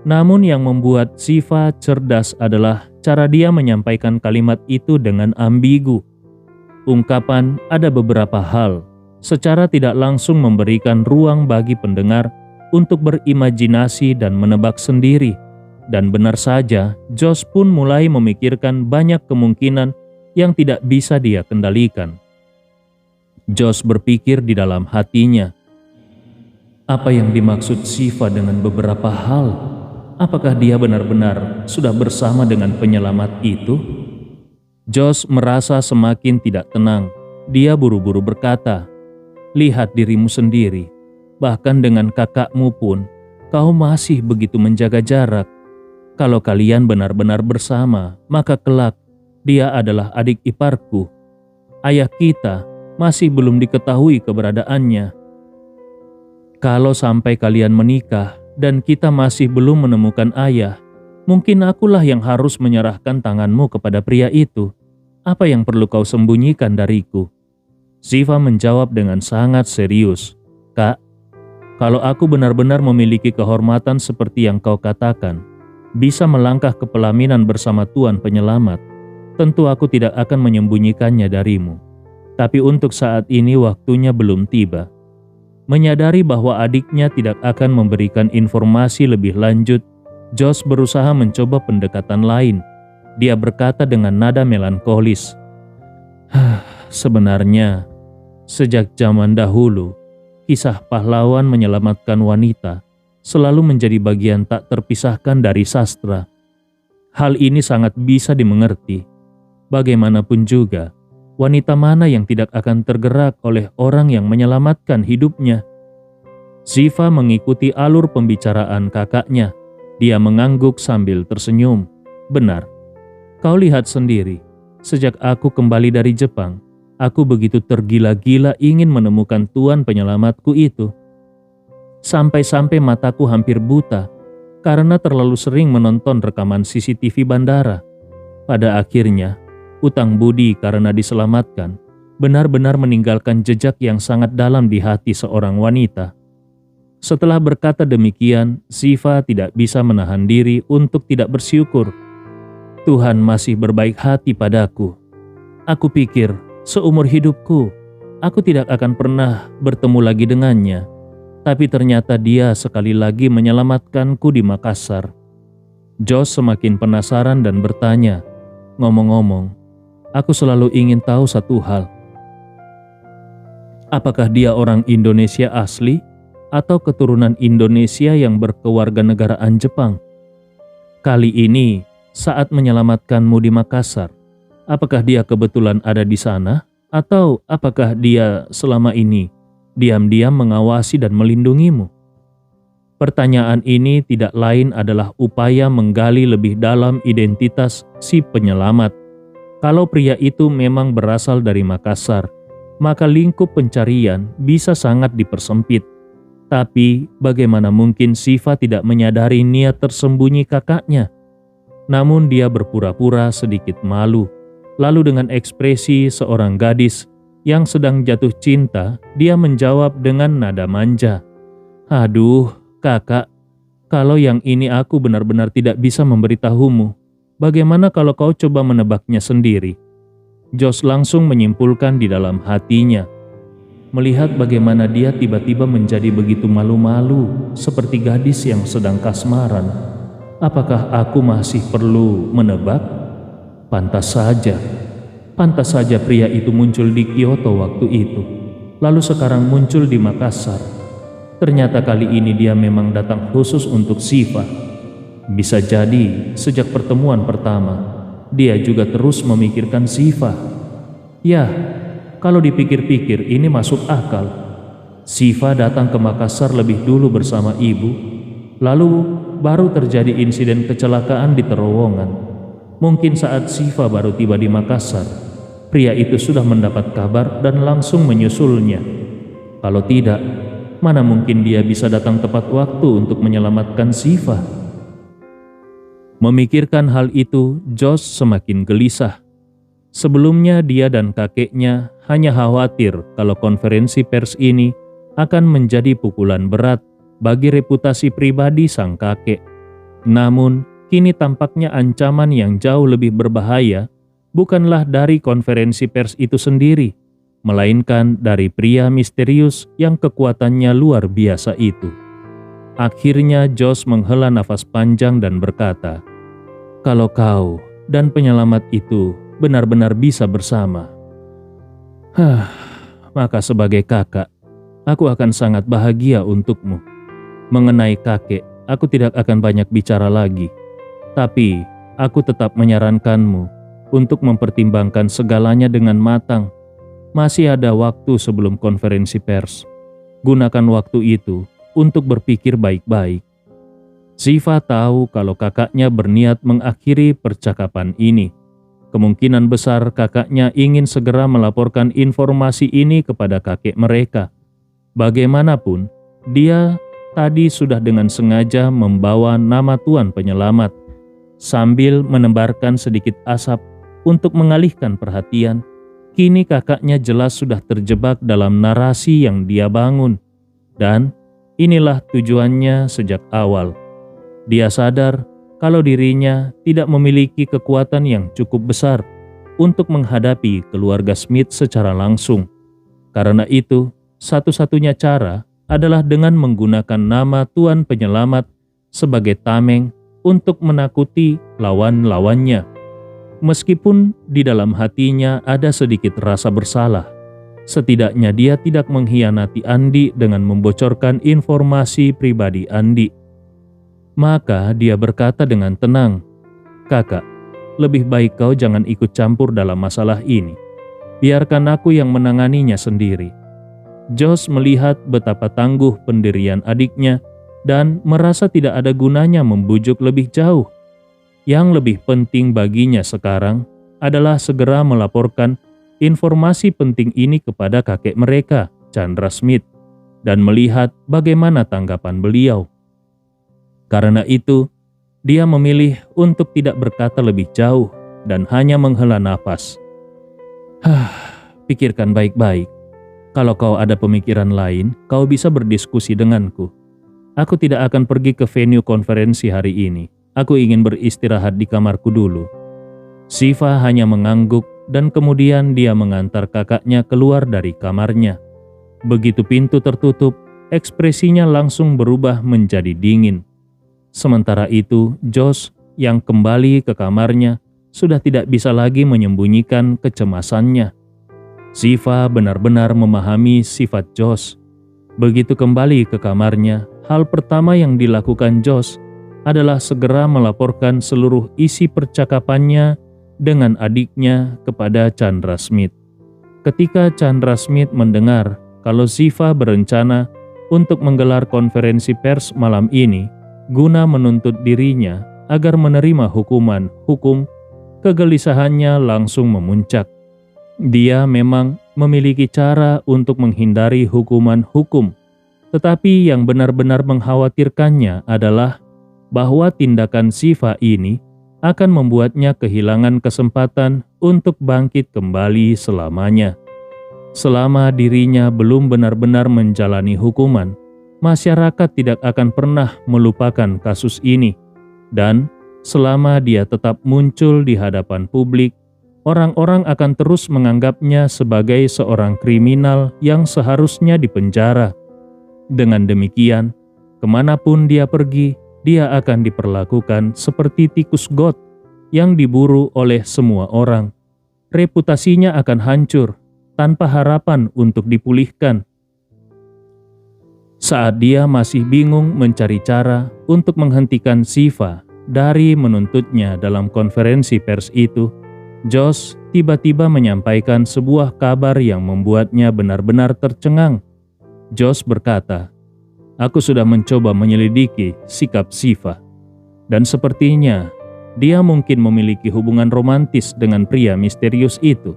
Namun yang membuat Siva cerdas adalah cara dia menyampaikan kalimat itu dengan ambigu. Ungkapan "ada beberapa hal" secara tidak langsung memberikan ruang bagi pendengar untuk berimajinasi dan menebak sendiri. Dan benar saja, Josh pun mulai memikirkan banyak kemungkinan yang tidak bisa dia kendalikan. Josh berpikir di dalam hatinya, apa yang dimaksud Siva dengan beberapa hal? Apakah dia benar-benar sudah bersama dengan penyelamat itu? Josh merasa semakin tidak tenang. Dia buru-buru berkata, "Lihat dirimu sendiri. Bahkan dengan kakakmu pun, kau masih begitu menjaga jarak. Kalau kalian benar-benar bersama, maka kelak dia adalah adik iparku. Ayah kita masih belum diketahui keberadaannya. Kalau sampai kalian menikah dan kita masih belum menemukan ayah, mungkin akulah yang harus menyerahkan tanganmu kepada pria itu. Apa yang perlu kau sembunyikan dariku?" Siva menjawab dengan sangat serius, "Kak, kalau aku benar-benar memiliki kehormatan seperti yang kau katakan, bisa melangkah ke pelaminan bersama Tuan Penyelamat, tentu aku tidak akan menyembunyikannya darimu. Tapi untuk saat ini waktunya belum tiba." Menyadari bahwa adiknya tidak akan memberikan informasi lebih lanjut, Josh berusaha mencoba pendekatan lain. Dia berkata dengan nada melankolis, "Sebenarnya, sejak zaman dahulu, kisah pahlawan menyelamatkan wanita selalu menjadi bagian tak terpisahkan dari sastra. Hal ini sangat bisa dimengerti. Bagaimanapun juga, wanita mana yang tidak akan tergerak oleh orang yang menyelamatkan hidupnya?" Siva mengikuti alur pembicaraan kakaknya. Dia mengangguk sambil tersenyum. "Benar, kau lihat sendiri. Sejak aku kembali dari Jepang, aku begitu tergila-gila ingin menemukan Tuan Penyelamatku itu. Sampai-sampai mataku hampir buta karena terlalu sering menonton rekaman CCTV bandara. Pada akhirnya, utang budi karena diselamatkan benar-benar meninggalkan jejak yang sangat dalam di hati seorang wanita." Setelah berkata demikian, Siva tidak bisa menahan diri untuk tidak bersyukur. Tuhan masih berbaik hati padaku. Aku pikir seumur hidupku, aku tidak akan pernah bertemu lagi dengannya. Tapi ternyata dia sekali lagi menyelamatkanku di Makassar. Josh semakin penasaran dan bertanya, "Ngomong-ngomong, aku selalu ingin tahu satu hal. Apakah dia orang Indonesia asli atau keturunan Indonesia yang berkewarganegaraan Jepang? Kali ini, saat menyelamatkanmu di Makassar, apakah dia kebetulan ada di sana? Atau apakah dia selama ini diam-diam mengawasi dan melindungimu?" Pertanyaan ini tidak lain adalah upaya menggali lebih dalam identitas si penyelamat. Kalau pria itu memang berasal dari Makassar, maka lingkup pencarian bisa sangat dipersempit. Tapi bagaimana mungkin Siva tidak menyadari niat tersembunyi kakaknya? Namun dia berpura-pura sedikit malu. Lalu dengan ekspresi seorang gadis yang sedang jatuh cinta, dia menjawab dengan nada manja, "Aduh, kakak, kalau yang ini aku benar-benar tidak bisa memberitahumu. Bagaimana kalau kau coba menebaknya sendiri?" Josh langsung menyimpulkan di dalam hatinya. Melihat bagaimana dia tiba-tiba menjadi begitu malu-malu seperti gadis yang sedang kasmaran, apakah aku masih perlu menebak? Pantas saja pria itu muncul di Kyoto waktu itu, lalu sekarang muncul di Makassar. Ternyata kali ini dia memang datang khusus untuk Siva. Bisa jadi sejak pertemuan pertama, dia juga terus memikirkan Siva. Ya, kalau dipikir-pikir ini masuk akal. Siva datang ke Makassar lebih dulu bersama ibu, lalu baru terjadi insiden kecelakaan di terowongan. Mungkin saat Siva baru tiba di Makassar, pria itu sudah mendapat kabar dan langsung menyusulnya. Kalau tidak, mana mungkin dia bisa datang tepat waktu untuk menyelamatkan Siva? Memikirkan hal itu, Josh semakin gelisah. Sebelumnya dia dan kakeknya hanya khawatir kalau konferensi pers ini akan menjadi pukulan berat bagi reputasi pribadi sang kakek. Namun, kini tampaknya ancaman yang jauh lebih berbahaya bukanlah dari konferensi pers itu sendiri, melainkan dari pria misterius yang kekuatannya luar biasa itu. Akhirnya Josh menghela nafas panjang dan berkata, "Kalau kau dan penyelamat itu benar-benar bisa bersama, maka sebagai kakak, aku akan sangat bahagia untukmu. Mengenai kakek, aku tidak akan banyak bicara lagi. Tapi, aku tetap menyarankanmu untuk mempertimbangkan segalanya dengan matang. Masih ada waktu sebelum konferensi pers. Gunakan waktu itu untuk berpikir baik-baik." Ziva tahu kalau kakaknya berniat mengakhiri percakapan ini. Kemungkinan besar kakaknya ingin segera melaporkan informasi ini kepada kakek mereka. Bagaimanapun, dia tadi sudah dengan sengaja membawa nama Tuan Penyelamat, sambil menebarkan sedikit asap untuk mengalihkan perhatian. Kini kakaknya jelas sudah terjebak dalam narasi yang dia bangun. Dan inilah tujuannya sejak awal. Dia sadar kalau dirinya tidak memiliki kekuatan yang cukup besar untuk menghadapi keluarga Smith secara langsung. Karena itu, satu-satunya cara adalah dengan menggunakan nama Tuan Penyelamat sebagai tameng untuk menakuti lawan-lawannya. Meskipun di dalam hatinya ada sedikit rasa bersalah, setidaknya dia tidak mengkhianati Andi dengan membocorkan informasi pribadi Andi. Maka dia berkata dengan tenang, "Kakak, lebih baik kau jangan ikut campur dalam masalah ini. Biarkan aku yang menanganinya sendiri." Josh melihat betapa tangguh pendirian adiknya dan merasa tidak ada gunanya membujuk lebih jauh. Yang lebih penting baginya sekarang adalah segera melaporkan informasi penting ini kepada kakek mereka, Chandra Smith, dan melihat bagaimana tanggapan beliau. Karena itu, dia memilih untuk tidak berkata lebih jauh dan hanya menghela nafas. Pikirkan baik-baik. Kalau kau ada pemikiran lain, kau bisa berdiskusi denganku. Aku tidak akan pergi ke venue konferensi hari ini. Aku ingin beristirahat di kamarku dulu." Ziva hanya mengangguk dan kemudian dia mengantar kakaknya keluar dari kamarnya. Begitu pintu tertutup, ekspresinya langsung berubah menjadi dingin. Sementara itu, Josh yang kembali ke kamarnya sudah tidak bisa lagi menyembunyikan kecemasannya. Ziva benar-benar memahami sifat Josh. Begitu kembali ke kamarnya, hal pertama yang dilakukan Josh adalah segera melaporkan seluruh isi percakapannya dengan adiknya kepada Chandra Smith. Ketika Chandra Smith mendengar kalau Ziva berencana untuk menggelar konferensi pers malam ini guna menuntut dirinya agar menerima hukuman hukum, kegelisahannya langsung memuncak. Dia memang memiliki cara untuk menghindari hukuman hukum, tetapi yang benar-benar mengkhawatirkannya adalah bahwa tindakan Ziva ini akan membuatnya kehilangan kesempatan untuk bangkit kembali selamanya. Selama dirinya belum benar-benar menjalani hukuman, masyarakat tidak akan pernah melupakan kasus ini, dan selama dia tetap muncul di hadapan publik, orang-orang akan terus menganggapnya sebagai seorang kriminal yang seharusnya dipenjara. Dengan demikian, kemanapun dia pergi, dia akan diperlakukan seperti tikus got yang diburu oleh semua orang. Reputasinya akan hancur tanpa harapan untuk dipulihkan. Saat dia masih bingung mencari cara untuk menghentikan Ziva dari menuntutnya dalam konferensi pers itu, Josh tiba-tiba menyampaikan sebuah kabar yang membuatnya benar-benar tercengang. Josh berkata, "Aku sudah mencoba menyelidiki sikap Ziva, dan sepertinya dia mungkin memiliki hubungan romantis dengan pria misterius itu.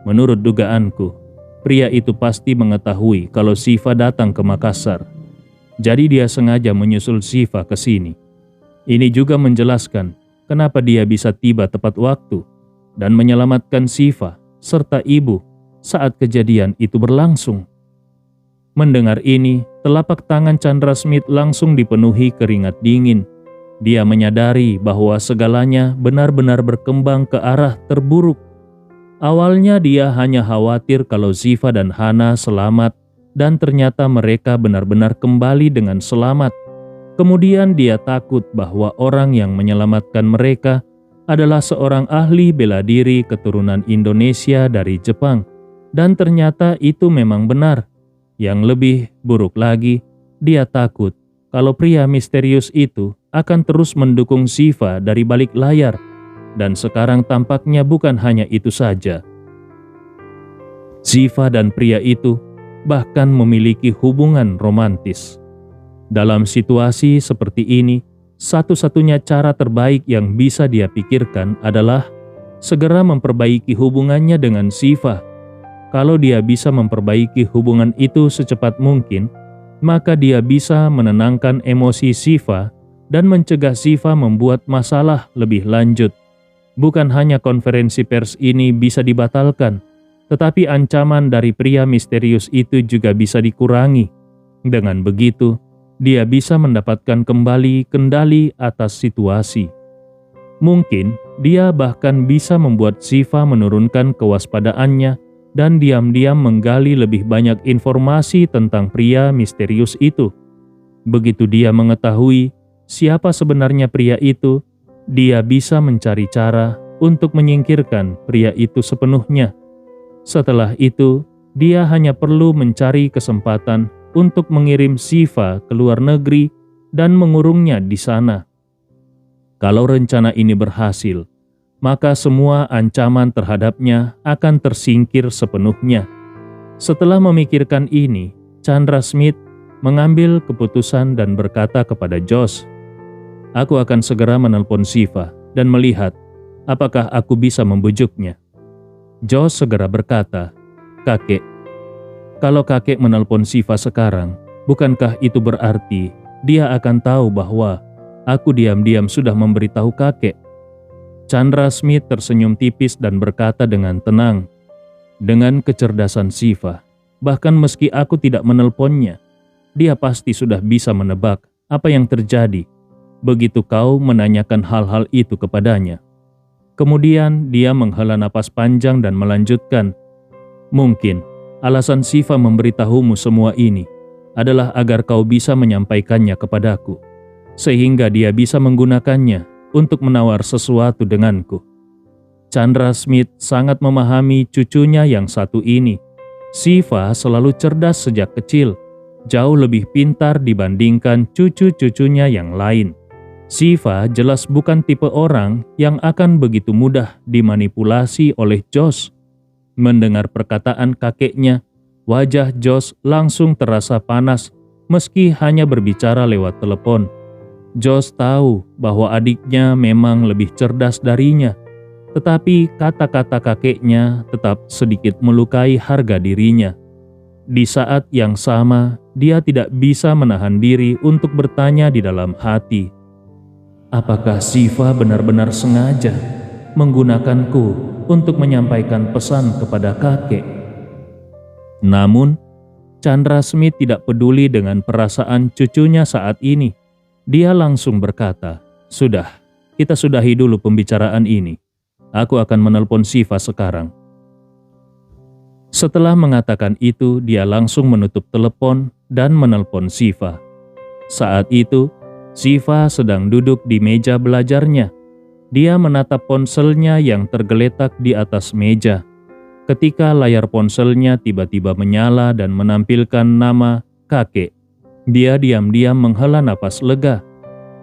Menurut dugaanku, pria itu pasti mengetahui kalau Ziva datang ke Makassar. Jadi dia sengaja menyusul Ziva ke sini. Ini juga menjelaskan kenapa dia bisa tiba tepat waktu dan menyelamatkan Shiva serta ibu saat kejadian itu berlangsung. Mendengar ini, telapak tangan Chandra Smith langsung dipenuhi keringat dingin. Dia menyadari bahwa segalanya benar-benar berkembang ke arah terburuk. Awalnya dia hanya khawatir kalau Shiva dan Hana selamat dan ternyata mereka benar-benar kembali dengan selamat. Kemudian dia takut bahwa orang yang menyelamatkan mereka adalah seorang ahli bela diri keturunan Indonesia dari Jepang. Dan ternyata itu memang benar. Yang lebih buruk lagi, dia takut kalau pria misterius itu akan terus mendukung Shiva dari balik layar. Dan sekarang tampaknya bukan hanya itu saja. Shiva dan pria itu bahkan memiliki hubungan romantis. Dalam situasi seperti ini, satu-satunya cara terbaik yang bisa dia pikirkan adalah segera memperbaiki hubungannya dengan Shiva. Kalau dia bisa memperbaiki hubungan itu secepat mungkin, maka dia bisa menenangkan emosi Shiva dan mencegah Shiva membuat masalah lebih lanjut. Bukan hanya konferensi pers ini bisa dibatalkan, tetapi ancaman dari pria misterius itu juga bisa dikurangi. Dengan begitu, dia bisa mendapatkan kembali kendali atas situasi. Mungkin dia bahkan bisa membuat Shiva menurunkan kewaspadaannya dan diam-diam menggali lebih banyak informasi tentang pria misterius itu. Begitu dia mengetahui siapa sebenarnya pria itu, dia bisa mencari cara untuk menyingkirkan pria itu sepenuhnya. Setelah itu, dia hanya perlu mencari kesempatan untuk mengirim Shiva ke luar negeri dan mengurungnya di sana. Kalau rencana ini berhasil, maka semua ancaman terhadapnya akan tersingkir sepenuhnya. Setelah memikirkan ini, Chandra Smith mengambil keputusan dan berkata kepada Josh, "Aku akan segera menelpon Shiva dan melihat apakah aku bisa membujuknya." Josh segera berkata, "Kakek, kalau kakek menelpon Shiva sekarang, bukankah itu berarti dia akan tahu bahwa aku diam-diam sudah memberitahu kakek?" Chandra Smith tersenyum tipis dan berkata dengan tenang, "Dengan kecerdasan Shiva, bahkan meski aku tidak menelponnya, dia pasti sudah bisa menebak apa yang terjadi begitu kau menanyakan hal-hal itu kepadanya." Kemudian dia menghela napas panjang dan melanjutkan, "Mungkin alasan Shiva memberitahumu semua ini adalah agar kau bisa menyampaikannya kepadaku, sehingga dia bisa menggunakannya untuk menawar sesuatu denganku." Chandra Smith sangat memahami cucunya yang satu ini. Shiva selalu cerdas sejak kecil, jauh lebih pintar dibandingkan cucu-cucunya yang lain. Shiva jelas bukan tipe orang yang akan begitu mudah dimanipulasi oleh Josh. Mendengar perkataan kakeknya, wajah Josh langsung terasa panas meski hanya berbicara lewat telepon. Josh tahu bahwa adiknya memang lebih cerdas darinya, tetapi kata-kata kakeknya tetap sedikit melukai harga dirinya. Di saat yang sama, dia tidak bisa menahan diri untuk bertanya di dalam hati, apakah Shiva benar-benar sengaja menggunakanku untuk menyampaikan pesan kepada kakek? Namun, Chandra Smith tidak peduli dengan perasaan cucunya saat ini. Dia langsung berkata, "Sudah, kita sudahi dulu pembicaraan ini. Aku akan menelpon Shiva sekarang." Setelah mengatakan itu, dia langsung menutup telepon dan menelpon Shiva. Saat itu, Shiva sedang duduk di meja belajarnya. Dia menatap ponselnya yang tergeletak di atas meja. Ketika layar ponselnya tiba-tiba menyala dan menampilkan nama kakek, dia diam-diam menghela napas lega.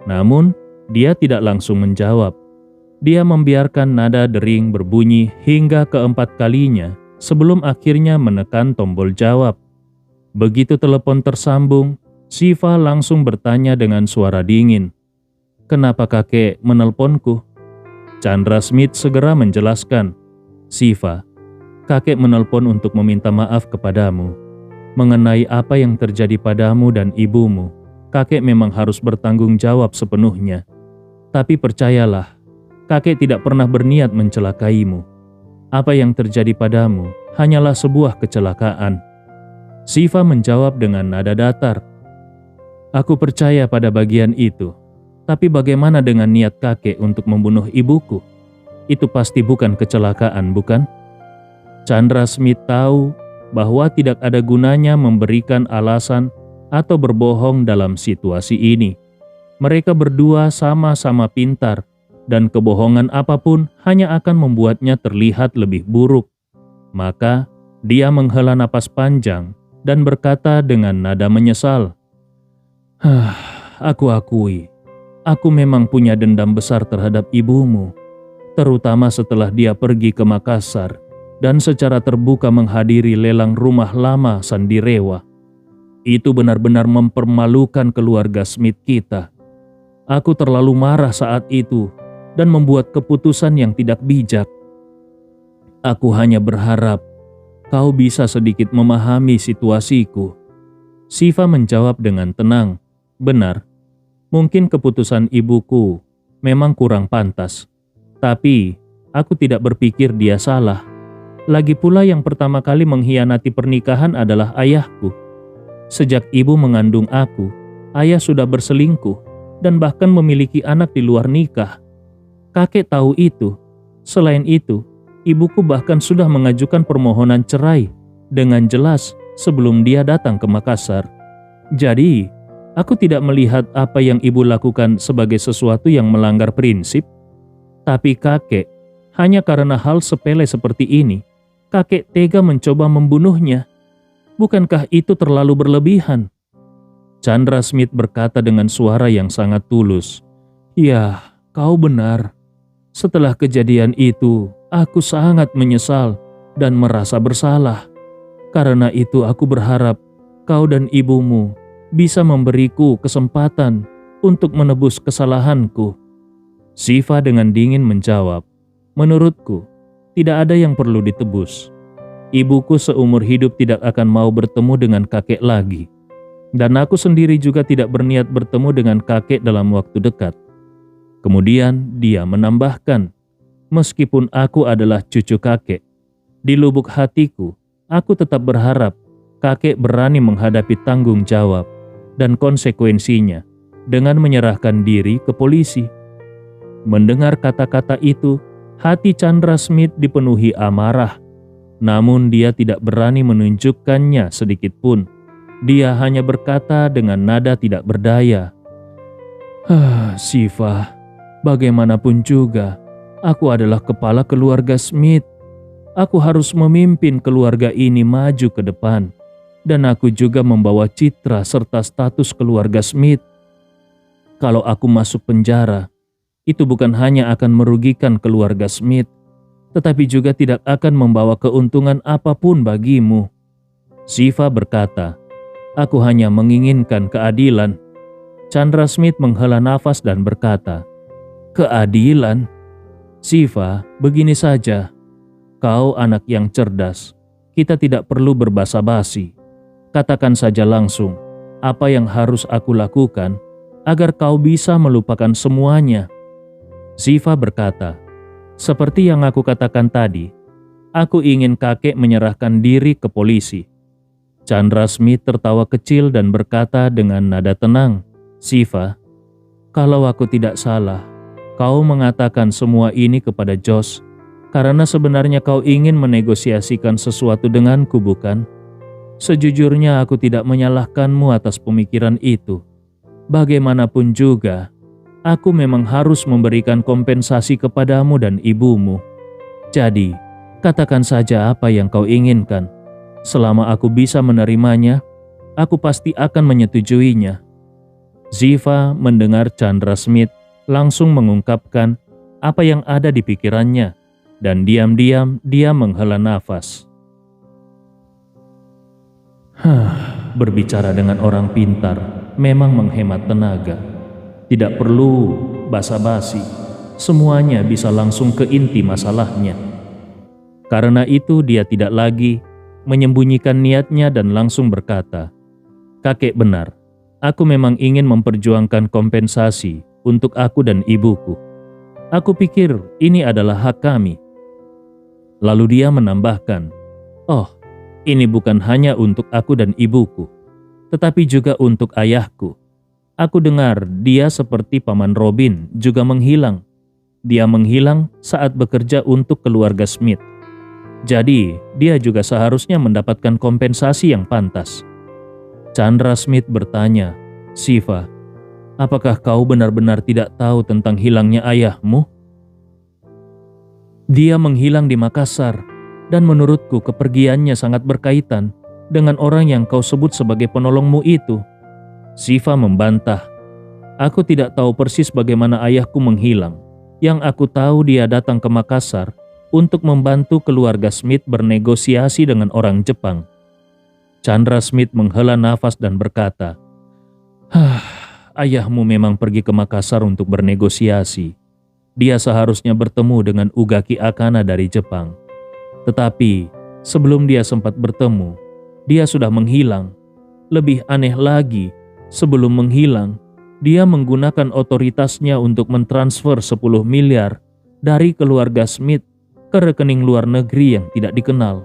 Namun, dia tidak langsung menjawab. Dia membiarkan nada dering berbunyi hingga keempat kalinya sebelum akhirnya menekan tombol jawab. Begitu telepon tersambung, Shiva langsung bertanya dengan suara dingin, "Kenapa kakek menelponku?" Chandra Smith segera menjelaskan, "Shiva, kakek menelpon untuk meminta maaf kepadamu. Mengenai apa yang terjadi padamu dan ibumu, kakek memang harus bertanggung jawab sepenuhnya. Tapi percayalah, kakek tidak pernah berniat mencelakaimu. Apa yang terjadi padamu hanyalah sebuah kecelakaan." Siva menjawab dengan nada datar, "Aku percaya pada bagian itu, tapi bagaimana dengan niat kakek untuk membunuh ibuku? Itu pasti bukan kecelakaan, bukan?" Chandra Smith tahu bahwa tidak ada gunanya memberikan alasan atau berbohong dalam situasi ini. Mereka berdua sama-sama pintar, dan kebohongan apapun hanya akan membuatnya terlihat lebih buruk. Maka dia menghela napas panjang dan berkata dengan nada menyesal, Aku akui, aku memang punya dendam besar terhadap ibumu, terutama setelah dia pergi ke Makassar dan secara terbuka menghadiri lelang rumah lama Sandirewa. Itu benar-benar mempermalukan keluarga Smith kita. Aku terlalu marah saat itu dan membuat keputusan yang tidak bijak. Aku hanya berharap kau bisa sedikit memahami situasiku." Siva menjawab dengan tenang, "Benar, mungkin keputusan ibuku memang kurang pantas, tapi aku tidak berpikir dia salah. Lagi pula yang pertama kali mengkhianati pernikahan adalah ayahku. Sejak ibu mengandung aku, ayah sudah berselingkuh dan bahkan memiliki anak di luar nikah. Kakek tahu itu. Selain itu, ibuku bahkan sudah mengajukan permohonan cerai dengan jelas sebelum dia datang ke Makassar. Jadi, aku tidak melihat apa yang ibu lakukan sebagai sesuatu yang melanggar prinsip. Tapi kakek, hanya karena hal sepele seperti ini, kakek tega mencoba membunuhnya. Bukankah itu terlalu berlebihan?" Chandra Smith berkata dengan suara yang sangat tulus, "Ya, kau benar. Setelah kejadian itu, aku sangat menyesal dan merasa bersalah. Karena itu aku berharap kau dan ibumu bisa memberiku kesempatan untuk menebus kesalahanku." Siva dengan dingin menjawab, "Menurutku, tidak ada yang perlu ditebus. Ibuku seumur hidup tidak akan mau bertemu dengan kakek lagi. Dan aku sendiri juga tidak berniat bertemu dengan kakek dalam waktu dekat." Kemudian dia menambahkan, "Meskipun aku adalah cucu kakek, di lubuk hatiku, aku tetap berharap kakek berani menghadapi tanggung jawab dan konsekuensinya dengan menyerahkan diri ke polisi." Mendengar kata-kata itu, hati Chandra Smith dipenuhi amarah. Namun dia tidak berani menunjukkannya sedikit pun. Dia hanya berkata dengan nada tidak berdaya, "Siva, bagaimanapun juga, aku adalah kepala keluarga Smith. Aku harus memimpin keluarga ini maju ke depan. Dan aku juga membawa citra serta status keluarga Smith. Kalau aku masuk penjara, itu bukan hanya akan merugikan keluarga Smith, tetapi juga tidak akan membawa keuntungan apapun bagimu." Siva berkata, "Aku hanya menginginkan keadilan." Chandra Smith menghela nafas dan berkata, "Keadilan? Siva, begini saja. Kau anak yang cerdas. Kita tidak perlu berbasa-basi. Katakan saja langsung, apa yang harus aku lakukan agar kau bisa melupakan semuanya." Siva berkata, "Seperti yang aku katakan tadi, aku ingin kakek menyerahkan diri ke polisi." Chandra Smith tertawa kecil dan berkata dengan nada tenang, "Siva, kalau aku tidak salah, kau mengatakan semua ini kepada Josh karena sebenarnya kau ingin menegosiasikan sesuatu denganku, bukan? Sejujurnya aku tidak menyalahkanmu atas pemikiran itu. Bagaimanapun juga, aku memang harus memberikan kompensasi kepadamu dan ibumu. Jadi, katakan saja apa yang kau inginkan. Selama aku bisa menerimanya, aku pasti akan menyetujuinya." Siva mendengar Chandra Smith langsung mengungkapkan apa yang ada di pikirannya, dan diam-diam dia menghela nafas. Berbicara dengan orang pintar memang menghemat tenaga. Tidak perlu basa-basi, semuanya bisa langsung ke inti masalahnya. Karena itu dia tidak lagi menyembunyikan niatnya dan langsung berkata, "Kakek benar, aku memang ingin memperjuangkan kompensasi untuk aku dan ibuku. Aku pikir ini adalah hak kami." Lalu dia menambahkan, "Oh, ini bukan hanya untuk aku dan ibuku, tetapi juga untuk ayahku. Aku dengar dia seperti Paman Robin juga menghilang. Dia menghilang saat bekerja untuk keluarga Smith. Jadi, dia juga seharusnya mendapatkan kompensasi yang pantas." Chandra Smith bertanya, "Shiva, apakah kau benar-benar tidak tahu tentang hilangnya ayahmu?" "Dia menghilang di Makassar, dan menurutku kepergiannya sangat berkaitan dengan orang yang kau sebut sebagai penolongmu itu." Shiva membantah, "Aku tidak tahu persis bagaimana ayahku menghilang. Yang aku tahu dia datang ke Makassar untuk membantu keluarga Smith bernegosiasi dengan orang Jepang." Chandra Smith menghela nafas dan berkata, "Ayahmu memang pergi ke Makassar untuk bernegosiasi. Dia seharusnya bertemu dengan Ugaki Akana dari Jepang. Tetapi sebelum dia sempat bertemu, dia sudah menghilang. Lebih aneh lagi, sebelum menghilang, dia menggunakan otoritasnya untuk mentransfer 10 miliar dari keluarga Smith ke rekening luar negeri yang tidak dikenal.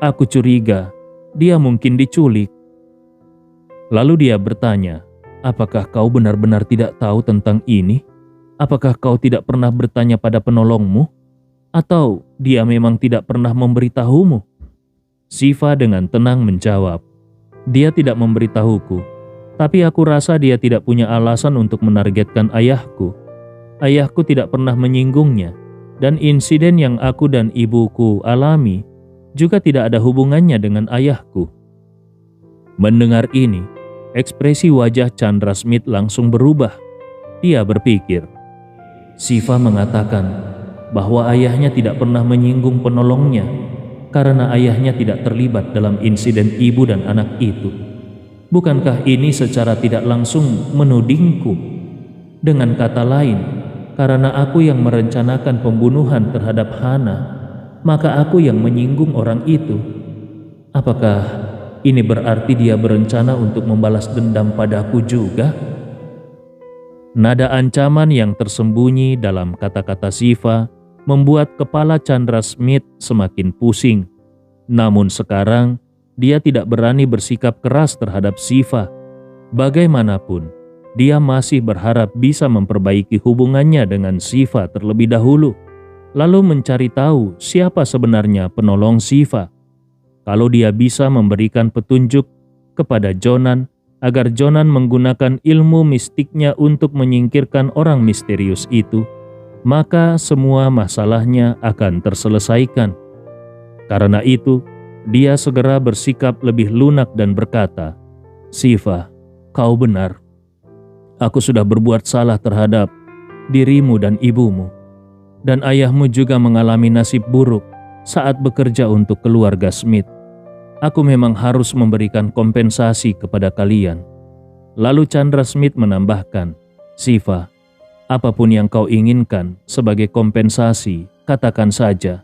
Aku curiga dia mungkin diculik." Lalu dia bertanya, "Apakah kau benar-benar tidak tahu tentang ini? Apakah kau tidak pernah bertanya pada penolongmu? Atau dia memang tidak pernah memberitahumu?" Shiva dengan tenang menjawab, "Dia tidak memberitahuku, tapi aku rasa dia tidak punya alasan untuk menargetkan ayahku. Ayahku tidak pernah menyinggungnya, dan insiden yang aku dan ibuku alami juga tidak ada hubungannya dengan ayahku." Mendengar ini, ekspresi wajah Chandra Smith langsung berubah. Dia berpikir, Shiva mengatakan bahwa ayahnya tidak pernah menyinggung penolongnya karena ayahnya tidak terlibat dalam insiden ibu dan anak itu. Bukankah ini secara tidak langsung menudingku? Dengan kata lain, karena aku yang merencanakan pembunuhan terhadap Hana, maka aku yang menyinggung orang itu. Apakah ini berarti dia berencana untuk membalas dendam padaku juga? Nada ancaman yang tersembunyi dalam kata-kata Shiva membuat kepala Chandra Smith semakin pusing. Namun sekarang, dia tidak berani bersikap keras terhadap Shiva. Bagaimanapun, dia masih berharap bisa memperbaiki hubungannya dengan Shiva terlebih dahulu, lalu mencari tahu siapa sebenarnya penolong Shiva. Kalau dia bisa memberikan petunjuk kepada Jonan agar Jonan menggunakan ilmu mistiknya untuk menyingkirkan orang misterius itu, maka semua masalahnya akan terselesaikan. Karena itu, dia segera bersikap lebih lunak dan berkata, "Shiva, kau benar. Aku sudah berbuat salah terhadap dirimu dan ibumu. Dan ayahmu juga mengalami nasib buruk saat bekerja untuk keluarga Smith. Aku memang harus memberikan kompensasi kepada kalian." Lalu Chandra Smith menambahkan, "Shiva, apapun yang kau inginkan sebagai kompensasi, katakan saja.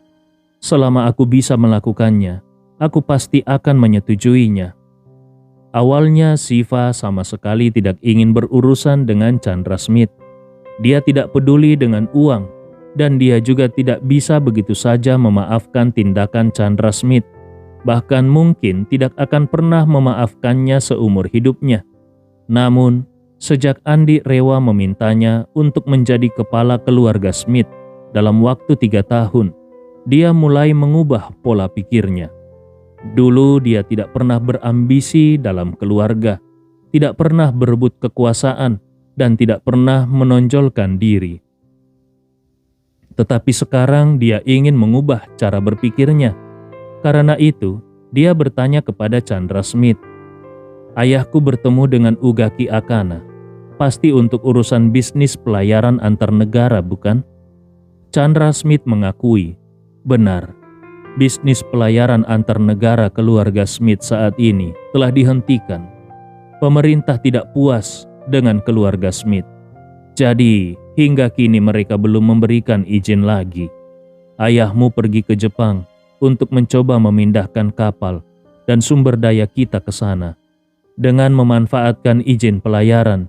Selama aku bisa melakukannya, aku pasti akan menyetujuinya." Awalnya Shiva sama sekali tidak ingin berurusan dengan Chandra Smith. Dia tidak peduli dengan uang, dan dia juga tidak bisa begitu saja memaafkan tindakan Chandra Smith. Bahkan mungkin tidak akan pernah memaafkannya seumur hidupnya. Namun, sejak Andi Rewa memintanya untuk menjadi kepala keluarga Smith dalam waktu 3 tahun, dia mulai mengubah pola pikirnya. Dulu dia tidak pernah berambisi dalam keluarga, tidak pernah berebut kekuasaan, dan tidak pernah menonjolkan diri. Tetapi sekarang dia ingin mengubah cara berpikirnya. Karena itu, dia bertanya kepada Chandra Smith, "Ayahku bertemu dengan Ugaki Akana. Pasti untuk urusan bisnis pelayaran antar negara, bukan?" Chandra Smith mengakui, "Benar, bisnis pelayaran antar negara keluarga Smith saat ini telah dihentikan. Pemerintah tidak puas dengan keluarga Smith. Jadi, hingga kini mereka belum memberikan izin lagi. Ayahmu pergi ke Jepang untuk mencoba memindahkan kapal dan sumber daya kita ke sana. Dengan memanfaatkan izin pelayaran,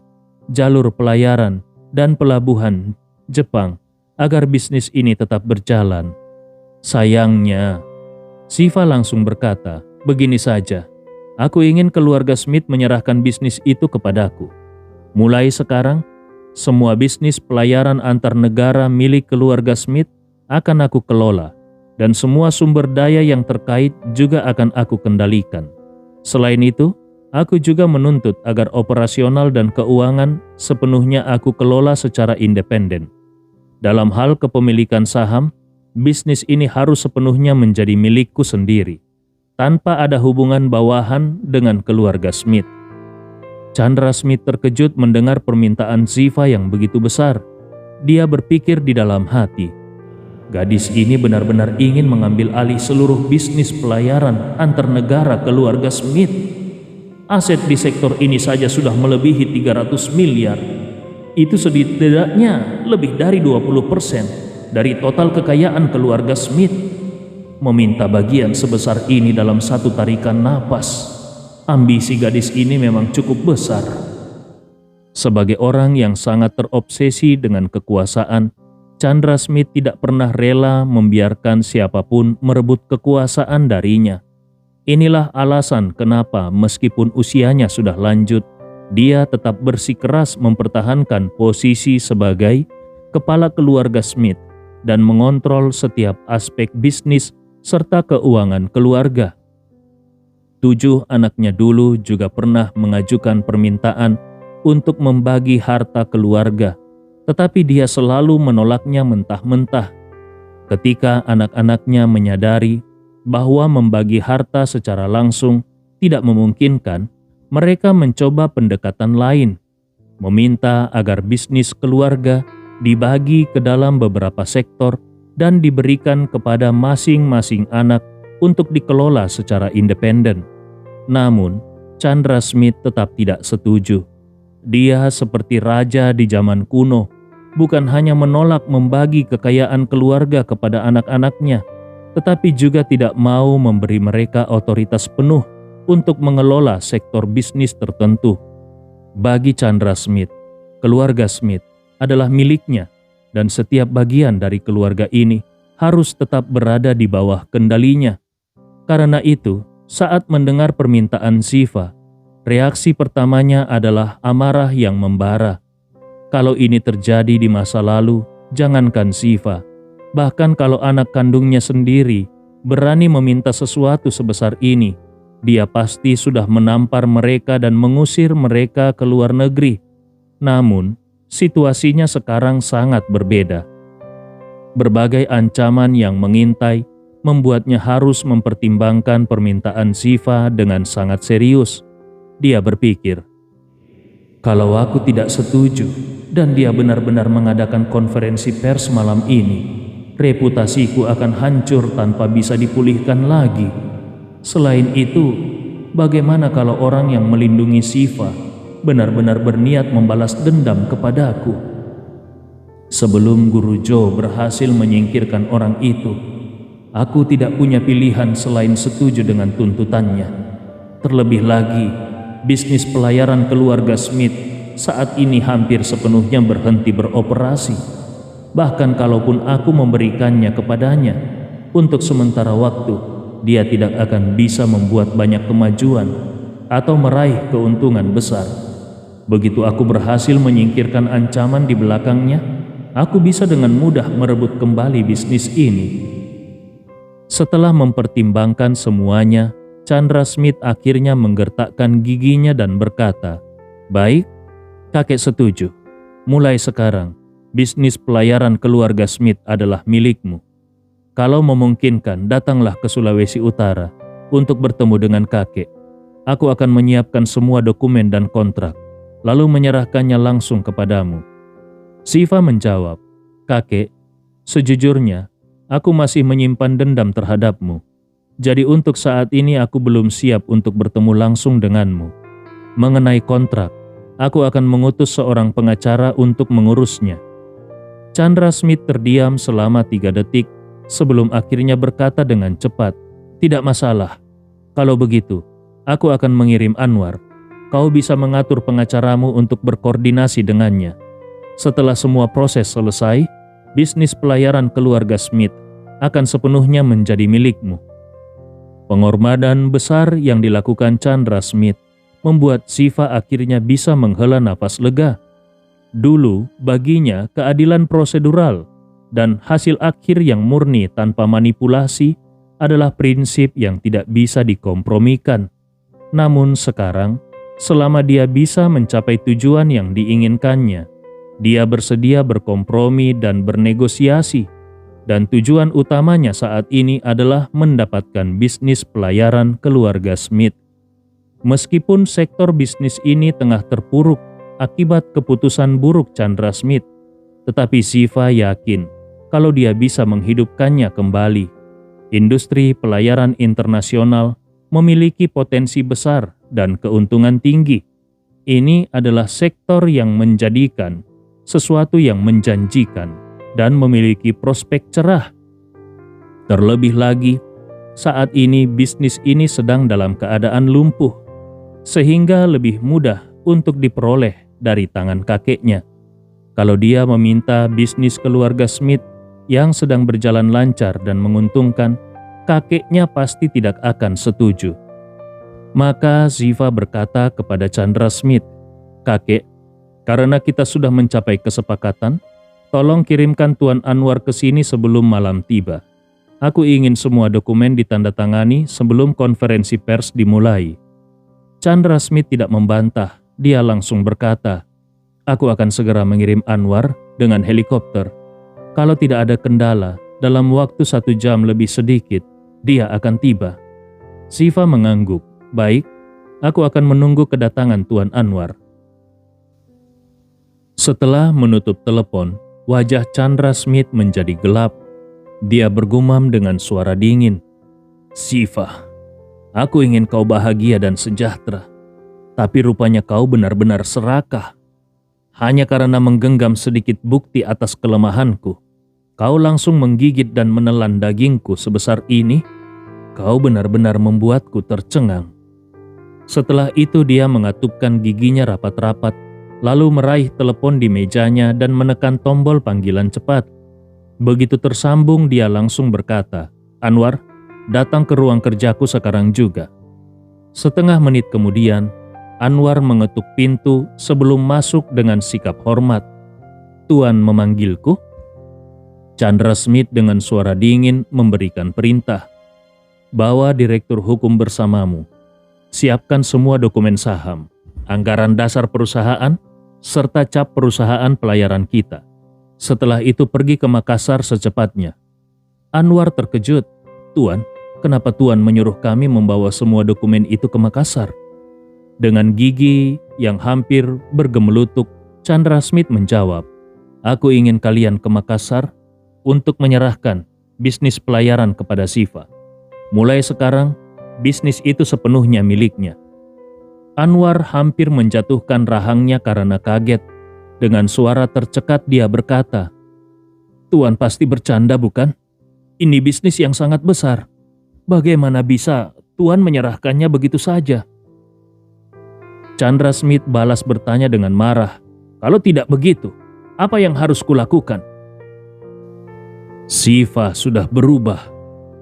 jalur pelayaran, dan pelabuhan Jepang, agar bisnis ini tetap berjalan. Sayangnya, Siva langsung berkata, "Begini saja, aku ingin keluarga Smith menyerahkan bisnis itu kepadaku. Mulai sekarang, semua bisnis pelayaran antar negara milik keluarga Smith akan aku kelola, dan semua sumber daya yang terkait juga akan aku kendalikan. Selain itu, aku juga menuntut agar operasional dan keuangan sepenuhnya aku kelola secara independen. Dalam hal kepemilikan saham, bisnis ini harus sepenuhnya menjadi milikku sendiri, tanpa ada hubungan bawahan dengan keluarga Smith." Chandra Smith terkejut mendengar permintaan Ziva yang begitu besar. Dia berpikir di dalam hati, gadis ini benar-benar ingin mengambil alih seluruh bisnis pelayaran antar negara keluarga Smith. Aset di sektor ini saja sudah melebihi 300 miliar. Itu setidaknya lebih dari 20% dari total kekayaan keluarga Smith. Meminta bagian sebesar ini dalam satu tarikan napas. Ambisi gadis ini memang cukup besar. Sebagai orang yang sangat terobsesi dengan kekuasaan, Chandra Smith tidak pernah rela membiarkan siapapun merebut kekuasaan darinya. Inilah alasan kenapa meskipun usianya sudah lanjut, dia tetap bersikeras mempertahankan posisi sebagai kepala keluarga Smith dan mengontrol setiap aspek bisnis serta keuangan keluarga. 7 anaknya dulu juga pernah mengajukan permintaan untuk membagi harta keluarga, tetapi dia selalu menolaknya mentah-mentah. Ketika anak-anaknya menyadari bahwa membagi harta secara langsung tidak memungkinkan, mereka mencoba pendekatan lain, meminta agar bisnis keluarga dibagi ke dalam beberapa sektor dan diberikan kepada masing-masing anak untuk dikelola secara independen. Namun, Chandra Smith tetap tidak setuju. Dia seperti raja di zaman kuno, bukan hanya menolak membagi kekayaan keluarga kepada anak-anaknya, tetapi juga tidak mau memberi mereka otoritas penuh untuk mengelola sektor bisnis tertentu. Bagi Chandra Smith, keluarga Smith adalah miliknya, dan setiap bagian dari keluarga ini harus tetap berada di bawah kendalinya. Karena itu, saat mendengar permintaan Ziva, reaksi pertamanya adalah amarah yang membara. Kalau ini terjadi di masa lalu, jangankan Ziva, bahkan kalau anak kandungnya sendiri berani meminta sesuatu sebesar ini, dia pasti sudah menampar mereka dan mengusir mereka ke luar negeri. Namun, situasinya sekarang sangat berbeda. Berbagai ancaman yang mengintai membuatnya harus mempertimbangkan permintaan Ziva dengan sangat serius. Dia berpikir, kalau aku tidak setuju dan dia benar-benar mengadakan konferensi pers malam ini, reputasiku akan hancur tanpa bisa dipulihkan lagi. Selain itu, bagaimana kalau orang yang melindungi Ziva benar-benar berniat membalas dendam kepadaku? Sebelum Guru Joe berhasil menyingkirkan orang itu, aku tidak punya pilihan selain setuju dengan tuntutannya. Terlebih lagi, bisnis pelayaran keluarga Smith saat ini hampir sepenuhnya berhenti beroperasi. Bahkan kalaupun aku memberikannya kepadanya, untuk sementara waktu, dia tidak akan bisa membuat banyak kemajuan atau meraih keuntungan besar. Begitu aku berhasil menyingkirkan ancaman di belakangnya, aku bisa dengan mudah merebut kembali bisnis ini. Setelah mempertimbangkan semuanya, Chandra Smith akhirnya menggertakkan giginya dan berkata, "Baik, kakek setuju. Mulai sekarang, bisnis pelayaran keluarga Smith adalah milikmu. Kalau memungkinkan, datanglah ke Sulawesi Utara untuk bertemu dengan kakek. Aku akan menyiapkan semua dokumen dan kontrak, lalu menyerahkannya langsung kepadamu." Ziva menjawab, "Kakek, sejujurnya, aku masih menyimpan dendam terhadapmu. Jadi untuk saat ini aku belum siap untuk bertemu langsung denganmu. Mengenai kontrak, aku akan mengutus seorang pengacara untuk mengurusnya." Chandra Smith terdiam selama 3 detik sebelum akhirnya berkata dengan cepat, "Tidak masalah. Kalau begitu, aku akan mengirim Anwar. Kau bisa mengatur pengacaramu untuk berkoordinasi dengannya. Setelah semua proses selesai, bisnis pelayaran keluarga Smith akan sepenuhnya menjadi milikmu. Pengorbanan besar yang dilakukan Chandra Smith membuat Shiva akhirnya bisa menghela nafas lega. Dulu baginya keadilan prosedural dan hasil akhir yang murni tanpa manipulasi adalah prinsip yang tidak bisa dikompromikan. Namun sekarang, selama dia bisa mencapai tujuan yang diinginkannya, dia bersedia berkompromi dan bernegosiasi, dan tujuan utamanya saat ini adalah mendapatkan bisnis pelayaran keluarga Smith. Meskipun sektor bisnis ini tengah terpuruk akibat keputusan buruk Chandra Smith, tetapi Shiva yakin kalau dia bisa menghidupkannya kembali. Industri pelayaran internasional memiliki potensi besar dan keuntungan tinggi. Ini adalah sektor yang menjadikan sesuatu yang menjanjikan dan memiliki prospek cerah. Terlebih lagi, saat ini bisnis ini sedang dalam keadaan lumpuh, sehingga lebih mudah untuk diperoleh dari tangan kakeknya. Kalau dia meminta bisnis keluarga Smith yang sedang berjalan lancar dan menguntungkan, kakeknya pasti tidak akan setuju. Maka Shiva berkata kepada Chandra Smith, "Kakek, karena kita sudah mencapai kesepakatan, tolong kirimkan Tuan Anwar ke sini sebelum malam tiba. Aku ingin semua dokumen ditandatangani sebelum konferensi pers dimulai." Chandra Smith tidak membantah, dia langsung berkata, "Aku akan segera mengirim Anwar dengan helikopter. Kalau tidak ada kendala, dalam waktu 1 jam lebih sedikit, dia akan tiba." Shiva mengangguk, "Baik, aku akan menunggu kedatangan Tuan Anwar." Setelah menutup telepon, wajah Chandra Smith menjadi gelap. Dia bergumam dengan suara dingin, "Shiva, aku ingin kau bahagia dan sejahtera. Tapi rupanya kau benar-benar serakah. Hanya karena menggenggam sedikit bukti atas kelemahanku, kau langsung menggigit dan menelan dagingku sebesar ini. Kau benar-benar membuatku tercengang." Setelah itu dia mengatupkan giginya rapat-rapat, lalu meraih telepon di mejanya dan menekan tombol panggilan cepat. Begitu tersambung, dia langsung berkata, "Anwar, datang ke ruang kerjaku sekarang juga." Setengah menit kemudian, Anwar mengetuk pintu sebelum masuk dengan sikap hormat. "Tuan memanggilku?" Chandra Smith dengan suara dingin memberikan perintah, "Bawa direktur hukum bersamamu. Siapkan semua dokumen saham, anggaran dasar perusahaan, serta cap perusahaan pelayaran kita. Setelah itu pergi ke Makassar secepatnya." Anwar terkejut, "Tuan, kenapa Tuan menyuruh kami membawa semua dokumen itu ke Makassar?" Dengan gigi yang hampir bergemelutuk, Chandra Smith menjawab, "Aku ingin kalian ke Makassar untuk menyerahkan bisnis pelayaran kepada Shiva. Mulai sekarang, bisnis itu sepenuhnya miliknya." Anwar hampir menjatuhkan rahangnya karena kaget. Dengan suara tercekat dia berkata, "Tuan pasti bercanda bukan? Ini bisnis yang sangat besar. Bagaimana bisa Tuan menyerahkannya begitu saja?" Chandra Smith balas bertanya dengan marah, "Kalau tidak begitu, apa yang harus kulakukan?" "Shiva sudah berubah.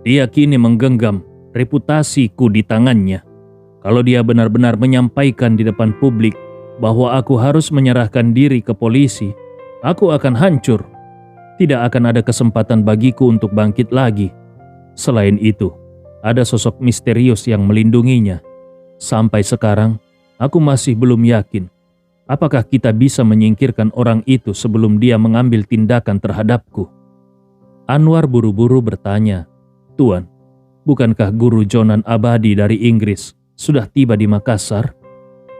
Dia kini menggenggam reputasiku di tangannya. Kalau dia benar-benar menyampaikan di depan publik bahwa aku harus menyerahkan diri ke polisi, aku akan hancur. Tidak akan ada kesempatan bagiku untuk bangkit lagi. Selain itu, ada sosok misterius yang melindunginya. Sampai sekarang, aku masih belum yakin apakah kita bisa menyingkirkan orang itu sebelum dia mengambil tindakan terhadapku." Anwar buru-buru bertanya, "Tuan, bukankah Guru Jonan Abadi dari Inggris sudah tiba di Makassar?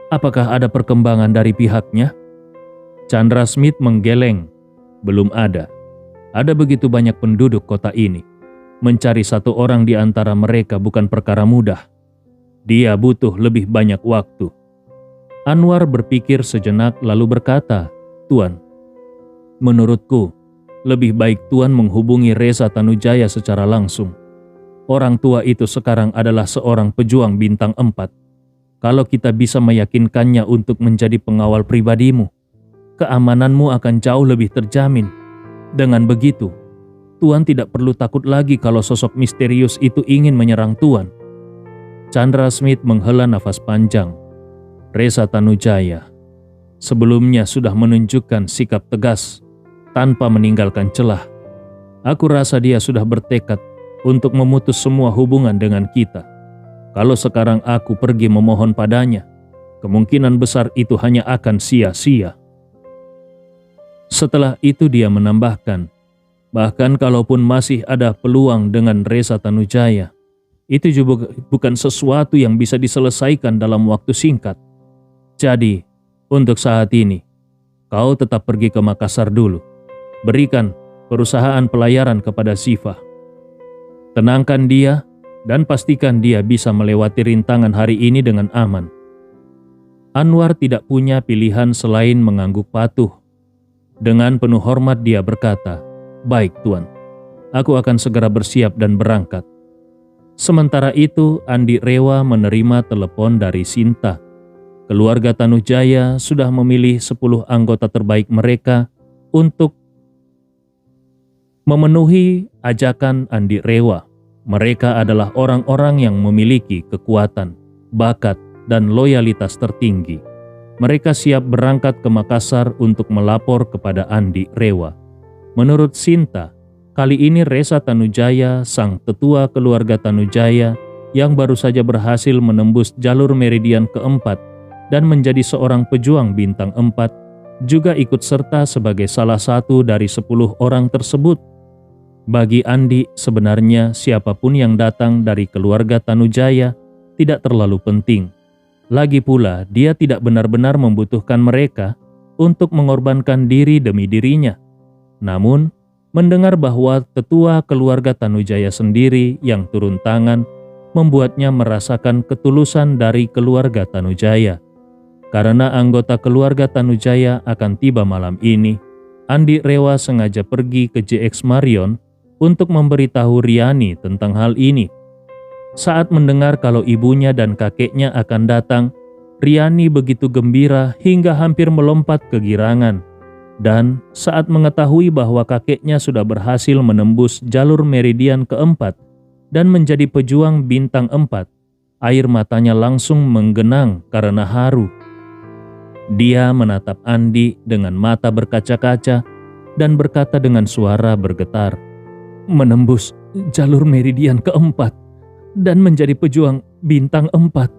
Apakah ada perkembangan dari pihaknya?" Chandra Smith menggeleng, "Belum ada. Ada begitu banyak penduduk kota ini. Mencari satu orang di antara mereka bukan perkara mudah. Dia butuh lebih banyak waktu." Anwar berpikir sejenak lalu berkata, "Tuan, menurutku lebih baik Tuan menghubungi Reza Tanujaya secara langsung. Orang tua itu sekarang adalah seorang pejuang bintang 4. Kalau kita bisa meyakinkannya untuk menjadi pengawal pribadimu, keamananmu akan jauh lebih terjamin. Dengan begitu, Tuan tidak perlu takut lagi kalau sosok misterius itu ingin menyerang Tuan. Chandra Smith menghela nafas panjang. Reza Tanujaya sebelumnya sudah menunjukkan sikap tegas tanpa meninggalkan celah. Aku rasa dia sudah bertekad untuk memutus semua hubungan dengan kita. Kalau sekarang aku pergi memohon padanya, kemungkinan besar itu hanya akan sia-sia. Setelah itu dia menambahkan, bahkan kalaupun masih ada peluang dengan Reza Tanujaya, itu juga bukan sesuatu yang bisa diselesaikan dalam waktu singkat. Jadi, untuk saat ini, kau tetap pergi ke Makassar dulu. Berikan perusahaan pelayaran kepada Siva. Tenangkan dia dan pastikan dia bisa melewati rintangan hari ini dengan aman. Anwar tidak punya pilihan selain mengangguk patuh. Dengan penuh hormat dia berkata, "Baik Tuan, aku akan segera bersiap dan berangkat." Sementara itu, Andi Rewa menerima telepon dari Sinta. Keluarga Tanujaya sudah memilih 10 anggota terbaik mereka untuk memenuhi ajakan Andi Rewa. Mereka adalah orang-orang yang memiliki kekuatan, bakat, dan loyalitas tertinggi. Mereka siap berangkat ke Makassar untuk melapor kepada Andi Rewa. Menurut Sinta, kali ini Reza Tanujaya, sang tetua keluarga Tanujaya yang baru saja berhasil menembus jalur meridian keempat dan menjadi seorang pejuang bintang 4, juga ikut serta sebagai salah satu dari 10 orang tersebut. Bagi Andi, sebenarnya siapapun yang datang dari keluarga Tanujaya tidak terlalu penting. Lagi pula, dia tidak benar-benar membutuhkan mereka untuk mengorbankan diri demi dirinya. Namun, mendengar bahwa tetua keluarga Tanujaya sendiri yang turun tangan membuatnya merasakan ketulusan dari keluarga Tanujaya. Karena anggota keluarga Tanujaya akan tiba malam ini, Andi Rewa sengaja pergi ke JX Marion untuk memberitahu Riani tentang hal ini. Saat mendengar kalau ibunya dan kakeknya akan datang, Riani begitu gembira hingga hampir melompat kegirangan. Dan saat mengetahui bahwa kakeknya sudah berhasil menembus jalur meridian keempat dan menjadi pejuang bintang 4, air matanya langsung menggenang karena haru. Dia menatap Andi dengan mata berkaca-kaca dan berkata dengan suara bergetar, "Menembus jalur meridian keempat dan menjadi pejuang bintang 4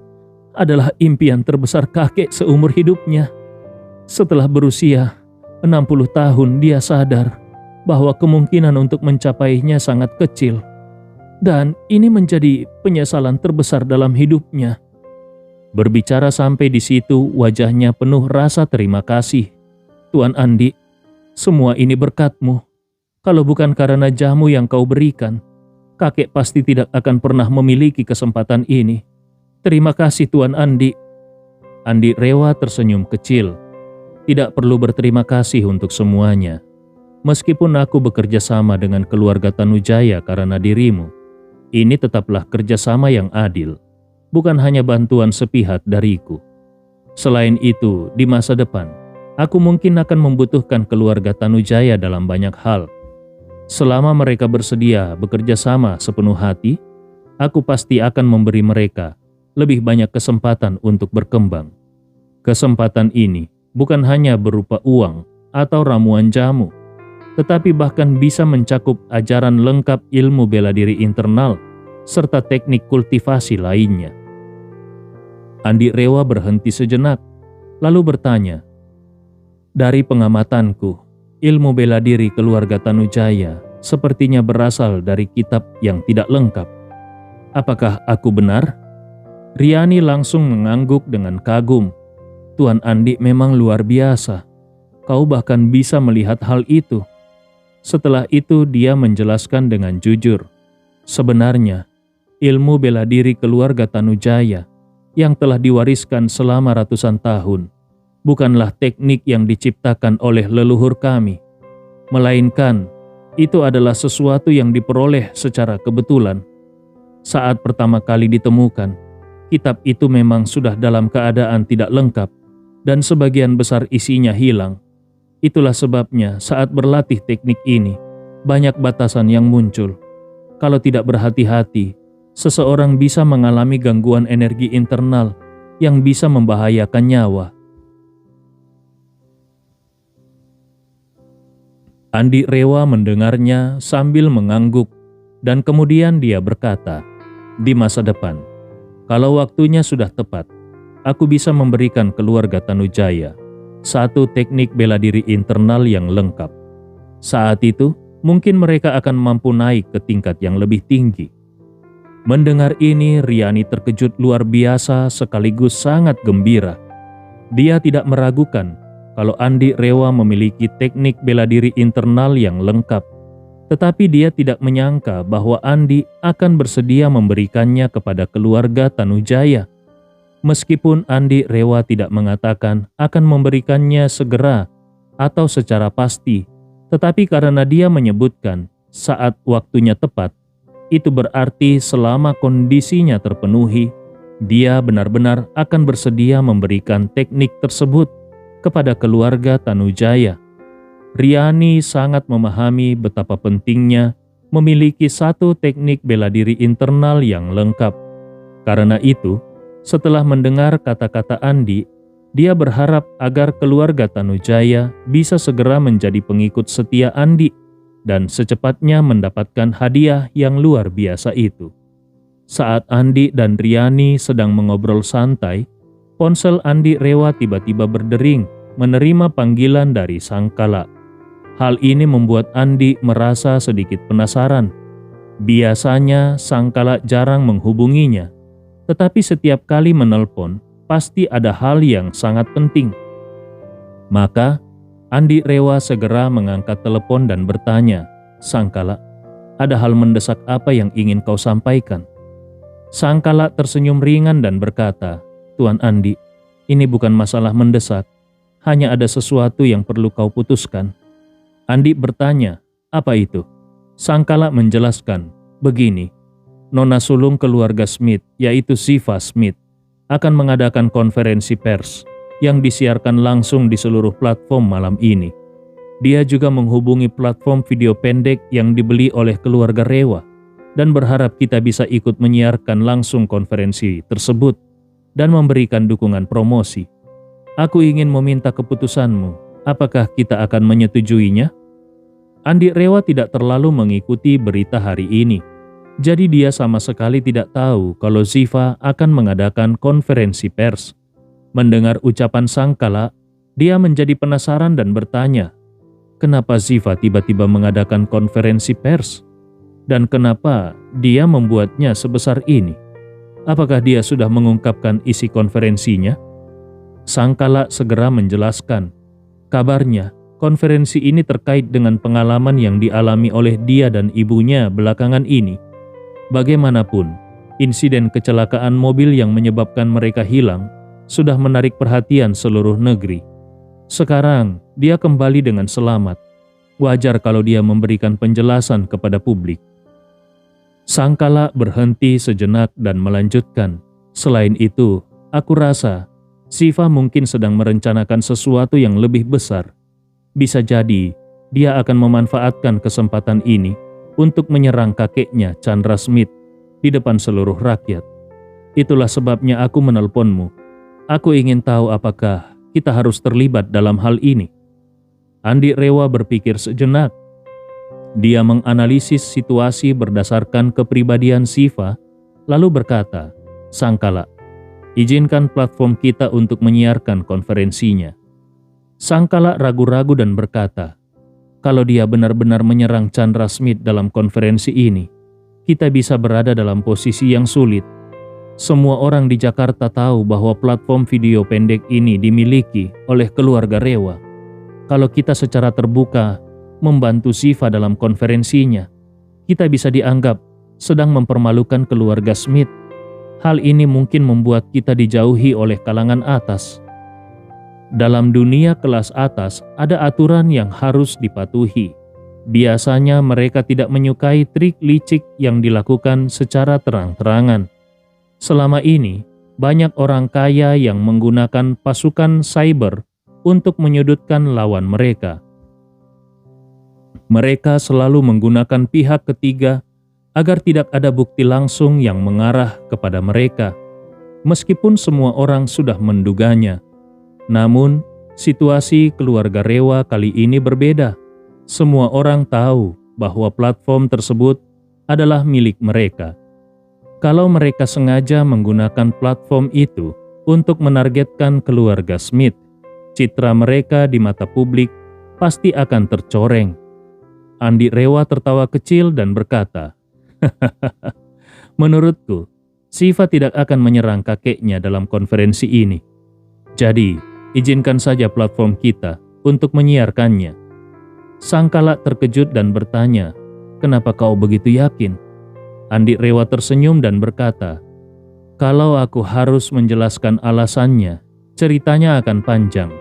adalah impian terbesar kakek seumur hidupnya. Setelah berusia 60 tahun dia sadar bahwa kemungkinan untuk mencapainya sangat kecil. Dan ini menjadi penyesalan terbesar dalam hidupnya." Berbicara sampai di situ, wajahnya penuh rasa terima kasih. "Tuan Andi, semua ini berkat-Mu. Kalau bukan karena jamu yang kau berikan, kakek pasti tidak akan pernah memiliki kesempatan ini. Terima kasih Tuan Andi." Andi Rewa tersenyum kecil. "Tidak perlu berterima kasih untuk semuanya. Meskipun aku bekerja sama dengan keluarga Tanujaya karena dirimu, ini tetaplah kerjasama yang adil. Bukan hanya bantuan sepihak dariku. Selain itu, di masa depan, aku mungkin akan membutuhkan keluarga Tanujaya dalam banyak hal. Selama mereka bersedia bekerja sama sepenuh hati, aku pasti akan memberi mereka lebih banyak kesempatan untuk berkembang. Kesempatan ini bukan hanya berupa uang atau ramuan jamu, tetapi bahkan bisa mencakup ajaran lengkap ilmu bela diri internal serta teknik kultivasi lainnya." Andi Rewa berhenti sejenak, lalu bertanya, "Dari pengamatanku, ilmu bela diri keluarga Tanujaya sepertinya berasal dari kitab yang tidak lengkap. Apakah aku benar?" Riani langsung mengangguk dengan kagum. "Tuan Andi memang luar biasa. Kau bahkan bisa melihat hal itu." Setelah itu dia menjelaskan dengan jujur, sebenarnya ilmu bela diri keluarga Tanujaya yang telah diwariskan selama ratusan tahun bukanlah teknik yang diciptakan oleh leluhur kami, melainkan itu adalah sesuatu yang diperoleh secara kebetulan. Saat pertama kali ditemukan, kitab itu memang sudah dalam keadaan tidak lengkap dan sebagian besar isinya hilang. Itulah sebabnya saat berlatih teknik ini, banyak batasan yang muncul. Kalau tidak berhati-hati, seseorang bisa mengalami gangguan energi internal yang bisa membahayakan nyawa. Andi Rewa mendengarnya sambil mengangguk, dan kemudian dia berkata, "Di masa depan, kalau waktunya sudah tepat, aku bisa memberikan keluarga Tanujaya satu teknik bela diri internal yang lengkap. Saat itu, mungkin mereka akan mampu naik ke tingkat yang lebih tinggi." Mendengar ini, Riani terkejut luar biasa sekaligus sangat gembira. Dia tidak meragukan kalau Andi Rewa memiliki teknik bela diri internal yang lengkap. Tetapi dia tidak menyangka bahwa Andi akan bersedia memberikannya kepada keluarga Tanujaya. Meskipun Andi Rewa tidak mengatakan akan memberikannya segera atau secara pasti, tetapi karena dia menyebutkan saat waktunya tepat, itu berarti selama kondisinya terpenuhi, dia benar-benar akan bersedia memberikan teknik tersebut kepada keluarga Tanujaya. Riani sangat memahami betapa pentingnya memiliki satu teknik bela diri internal yang lengkap. Karena itu, setelah mendengar kata-kata Andi, dia berharap agar keluarga Tanujaya bisa segera menjadi pengikut setia Andi dan secepatnya mendapatkan hadiah yang luar biasa itu. Saat Andi dan Riani sedang mengobrol santai, ponsel Andi Rewa tiba-tiba berdering menerima panggilan dari Sangkala. Hal ini membuat Andi merasa sedikit penasaran. Biasanya Sangkala jarang menghubunginya, tetapi setiap kali menelpon, pasti ada hal yang sangat penting. Maka, Andi Rewa segera mengangkat telepon dan bertanya, "Sangkala, ada hal mendesak apa yang ingin kau sampaikan?" Sangkala tersenyum ringan dan berkata, "Tuan Andi, ini bukan masalah mendesak, hanya ada sesuatu yang perlu kau putuskan." Andi bertanya, "Apa itu?" Sangkala menjelaskan, "Begini, Nona sulung keluarga Smith, yaitu Ziva Smith, akan mengadakan konferensi pers yang disiarkan langsung di seluruh platform malam ini. Dia juga menghubungi platform video pendek yang dibeli oleh keluarga Rewa dan berharap kita bisa ikut menyiarkan langsung konferensi tersebut dan memberikan dukungan promosi. Aku ingin meminta keputusanmu, apakah kita akan menyetujuinya?" Andi Rewa tidak terlalu mengikuti berita hari ini. Jadi dia sama sekali tidak tahu kalau Ziva akan mengadakan konferensi pers. Mendengar ucapan Sangkala, dia menjadi penasaran dan bertanya, kenapa Ziva tiba-tiba mengadakan konferensi pers? Dan kenapa dia membuatnya sebesar ini? Apakah dia sudah mengungkapkan isi konferensinya? Sangkala segera menjelaskan, kabarnya konferensi ini terkait dengan pengalaman yang dialami oleh dia dan ibunya belakangan ini. Bagaimanapun, insiden kecelakaan mobil yang menyebabkan mereka hilang sudah menarik perhatian seluruh negeri. Sekarang, dia kembali dengan selamat. Wajar kalau dia memberikan penjelasan kepada publik. Sangkala berhenti sejenak dan melanjutkan, "Selain itu, aku rasa Ziva mungkin sedang merencanakan sesuatu yang lebih besar. Bisa jadi, dia akan memanfaatkan kesempatan ini untuk menyerang kakeknya Chandra Smith di depan seluruh rakyat. Itulah sebabnya aku menelponmu. Aku ingin tahu apakah kita harus terlibat dalam hal ini." Andi Rewa berpikir sejenak. Dia menganalisis situasi berdasarkan kepribadian Ziva, lalu berkata, "Sangkala, izinkan platform kita untuk menyiarkan konferensinya." Sangkala ragu-ragu dan berkata, "Kalau dia benar-benar menyerang Chandra Smith dalam konferensi ini, kita bisa berada dalam posisi yang sulit. Semua orang di Jakarta tahu bahwa platform video pendek ini dimiliki oleh keluarga Rewa. Kalau kita secara terbuka membantu Ziva dalam konferensinya, kita bisa dianggap sedang mempermalukan keluarga Smith. Hal ini mungkin membuat kita dijauhi oleh kalangan atas. Dalam dunia kelas atas ada aturan yang harus dipatuhi. Biasanya mereka tidak menyukai trik licik yang dilakukan secara terang-terangan. Selama ini, banyak orang kaya yang menggunakan pasukan cyber untuk menyudutkan lawan mereka. Mereka selalu menggunakan pihak ketiga agar tidak ada bukti langsung yang mengarah kepada mereka, meskipun semua orang sudah menduganya. Namun, situasi keluarga Rewa kali ini berbeda. Semua orang tahu bahwa platform tersebut adalah milik mereka. Kalau mereka sengaja menggunakan platform itu untuk menargetkan keluarga Smith, citra mereka di mata publik pasti akan tercoreng. Andi Rewa tertawa kecil dan berkata, "Menurutku, Siva tidak akan menyerang kakeknya dalam konferensi ini. Jadi, izinkan saja platform kita untuk menyiarkannya." Sang Kalak terkejut dan bertanya, "Kenapa kau begitu yakin?" Andi Rewa tersenyum dan berkata, "Kalau aku harus menjelaskan alasannya, ceritanya akan panjang.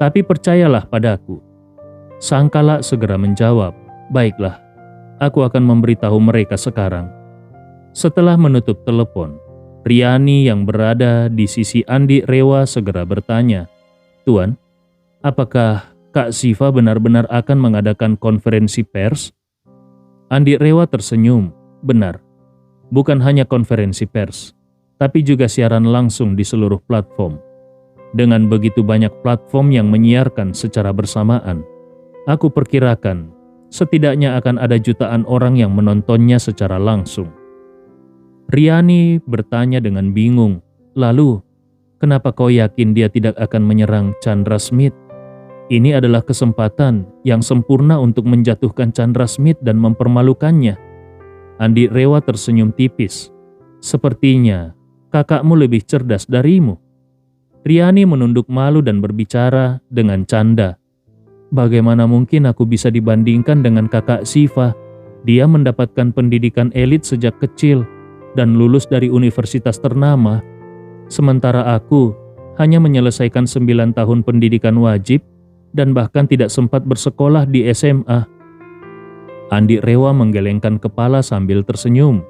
Tapi percayalah padaku." Sang Kalak segera menjawab, "Baiklah, aku akan memberitahu mereka sekarang." Setelah menutup telepon, Riani yang berada di sisi Andi Rewa segera bertanya, "Tuan, apakah Kak Siva benar-benar akan mengadakan konferensi pers?" Andi Rewa tersenyum, "Benar, bukan hanya konferensi pers, tapi juga siaran langsung di seluruh platform. Dengan begitu banyak platform yang menyiarkan secara bersamaan, aku perkirakan setidaknya akan ada jutaan orang yang menontonnya secara langsung." Riani bertanya dengan bingung, "Lalu, kenapa kau yakin dia tidak akan menyerang Chandra Smith? Ini adalah kesempatan yang sempurna untuk menjatuhkan Chandra Smith dan mempermalukannya." Andi Rewa tersenyum tipis. "Sepertinya kakakmu lebih cerdas darimu." Riani menunduk malu dan berbicara dengan canda, "Bagaimana mungkin aku bisa dibandingkan dengan kakak Siva? Dia mendapatkan pendidikan elit sejak kecil dan lulus dari universitas ternama. Sementara aku hanya menyelesaikan 9 tahun pendidikan wajib dan bahkan tidak sempat bersekolah di SMA." Andi Rewa menggelengkan kepala sambil tersenyum.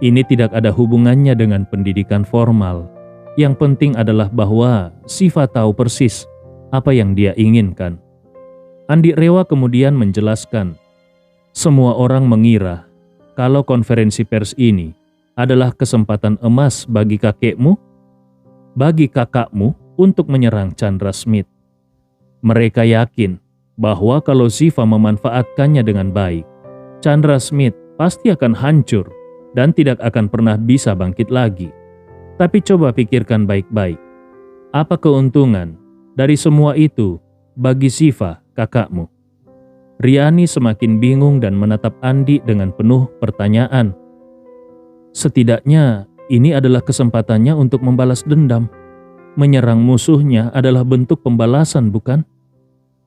Ini tidak ada hubungannya dengan pendidikan formal. Yang penting adalah bahwa Siva tahu persis apa yang dia inginkan. Andi Rewa kemudian menjelaskan, "Semua orang mengira kalau konferensi pers ini adalah kesempatan emas bagi kakekmu, bagi kakakmu untuk menyerang Chandra Smith. Mereka yakin bahwa kalau Siva memanfaatkannya dengan baik, Chandra Smith pasti akan hancur dan tidak akan pernah bisa bangkit lagi. Tapi coba pikirkan baik-baik. Apa keuntungan dari semua itu bagi Siva, kakakmu?" Riani semakin bingung dan menatap Andi dengan penuh pertanyaan. "Setidaknya ini adalah kesempatannya untuk membalas dendam. Menyerang musuhnya adalah bentuk pembalasan, bukan?"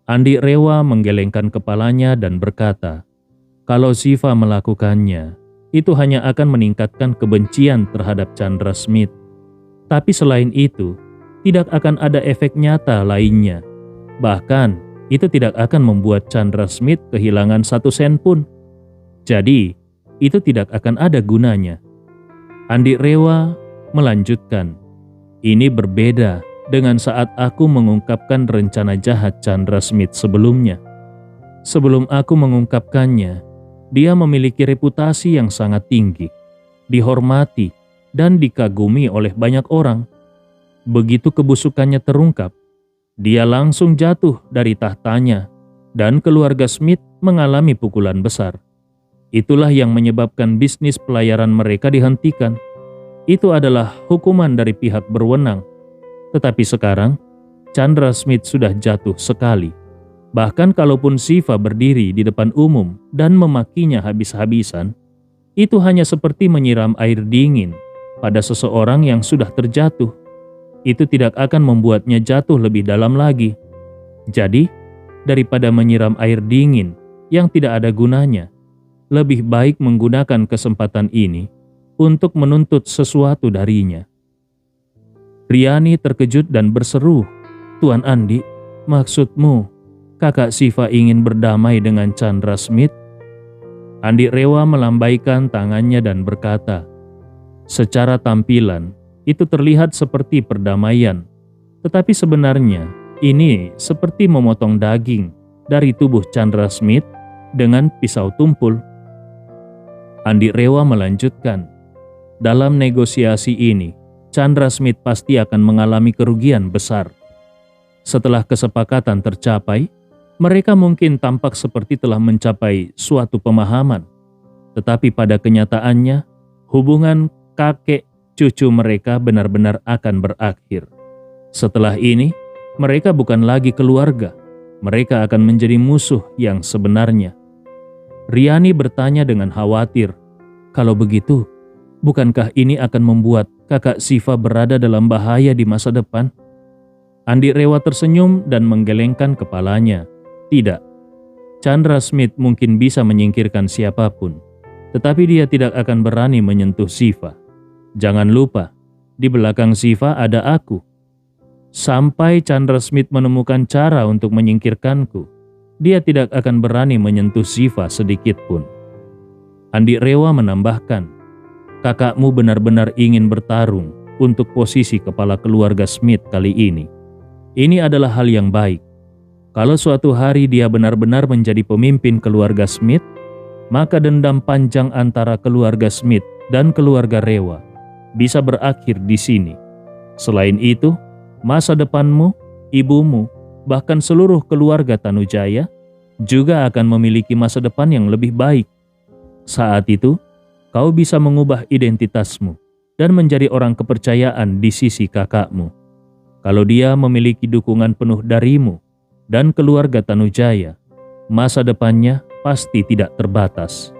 Andi Rewa menggelengkan kepalanya dan berkata, "Kalau Siva melakukannya, itu hanya akan meningkatkan kebencian terhadap Chandra Smith. Tapi selain itu, tidak akan ada efek nyata lainnya. Bahkan, itu tidak akan membuat Chandra Smith kehilangan 1 sen pun. Jadi, itu tidak akan ada gunanya." Andi Rewa melanjutkan, "Ini berbeda dengan saat aku mengungkapkan rencana jahat Chandra Smith sebelumnya. Sebelum aku mengungkapkannya, dia memiliki reputasi yang sangat tinggi, dihormati, dan dikagumi oleh banyak orang. Begitu kebusukannya terungkap, dia langsung jatuh dari tahtanya, dan keluarga Smith mengalami pukulan besar. Itulah yang menyebabkan bisnis pelayaran mereka dihentikan. Itu adalah hukuman dari pihak berwenang. Tetapi sekarang, Chandra Smith sudah jatuh sekali. Bahkan kalaupun Siva berdiri di depan umum dan memakinya habis-habisan, itu hanya seperti menyiram air dingin pada seseorang yang sudah terjatuh. Itu tidak akan membuatnya jatuh lebih dalam lagi. Jadi, daripada menyiram air dingin yang tidak ada gunanya, lebih baik menggunakan kesempatan ini untuk menuntut sesuatu darinya." Riani terkejut dan berseru, "Tuan Andi, maksudmu kakak Siva ingin berdamai dengan Chandra Smith?" Andi Rewa melambaikan tangannya dan berkata, "Secara tampilan, itu terlihat seperti perdamaian. Tetapi sebenarnya, Ini seperti memotong daging dari tubuh Chandra Smith dengan pisau tumpul. Andi Rewa melanjutkan, dalam negosiasi ini, Chandra Smith pasti akan mengalami kerugian besar. Setelah kesepakatan tercapai, mereka mungkin tampak seperti telah mencapai suatu pemahaman. Tetapi pada kenyataannya, hubungan kakek cucu mereka benar-benar akan berakhir. Setelah ini, mereka bukan lagi keluarga. Mereka akan menjadi musuh yang sebenarnya. Riani bertanya dengan khawatir, kalau begitu, bukankah ini akan membuat kakak Siva berada dalam bahaya di masa depan? Andi Rewa tersenyum dan menggelengkan kepalanya. Tidak, Chandra Smith mungkin bisa menyingkirkan siapapun, tetapi dia tidak akan berani menyentuh Siva. Jangan lupa, di belakang Siva ada aku. Sampai Chandra Smith menemukan cara untuk menyingkirkanku, dia tidak akan berani menyentuh Siva sedikit pun. Andi Rewa menambahkan, kakakmu benar-benar ingin bertarung untuk posisi kepala keluarga Smith kali ini. Ini adalah hal yang baik. Kalau suatu hari dia benar-benar menjadi pemimpin keluarga Smith, maka dendam panjang antara keluarga Smith dan keluarga Rewa bisa berakhir di sini. Selain itu, masa depanmu, ibumu, bahkan seluruh keluarga Tanujaya juga akan memiliki masa depan yang lebih baik. Saat itu, kau bisa mengubah identitasmu dan menjadi orang kepercayaan di sisi kakakmu. Kalau dia memiliki dukungan penuh darimu dan keluarga Tanujaya, masa depannya pasti tidak terbatas.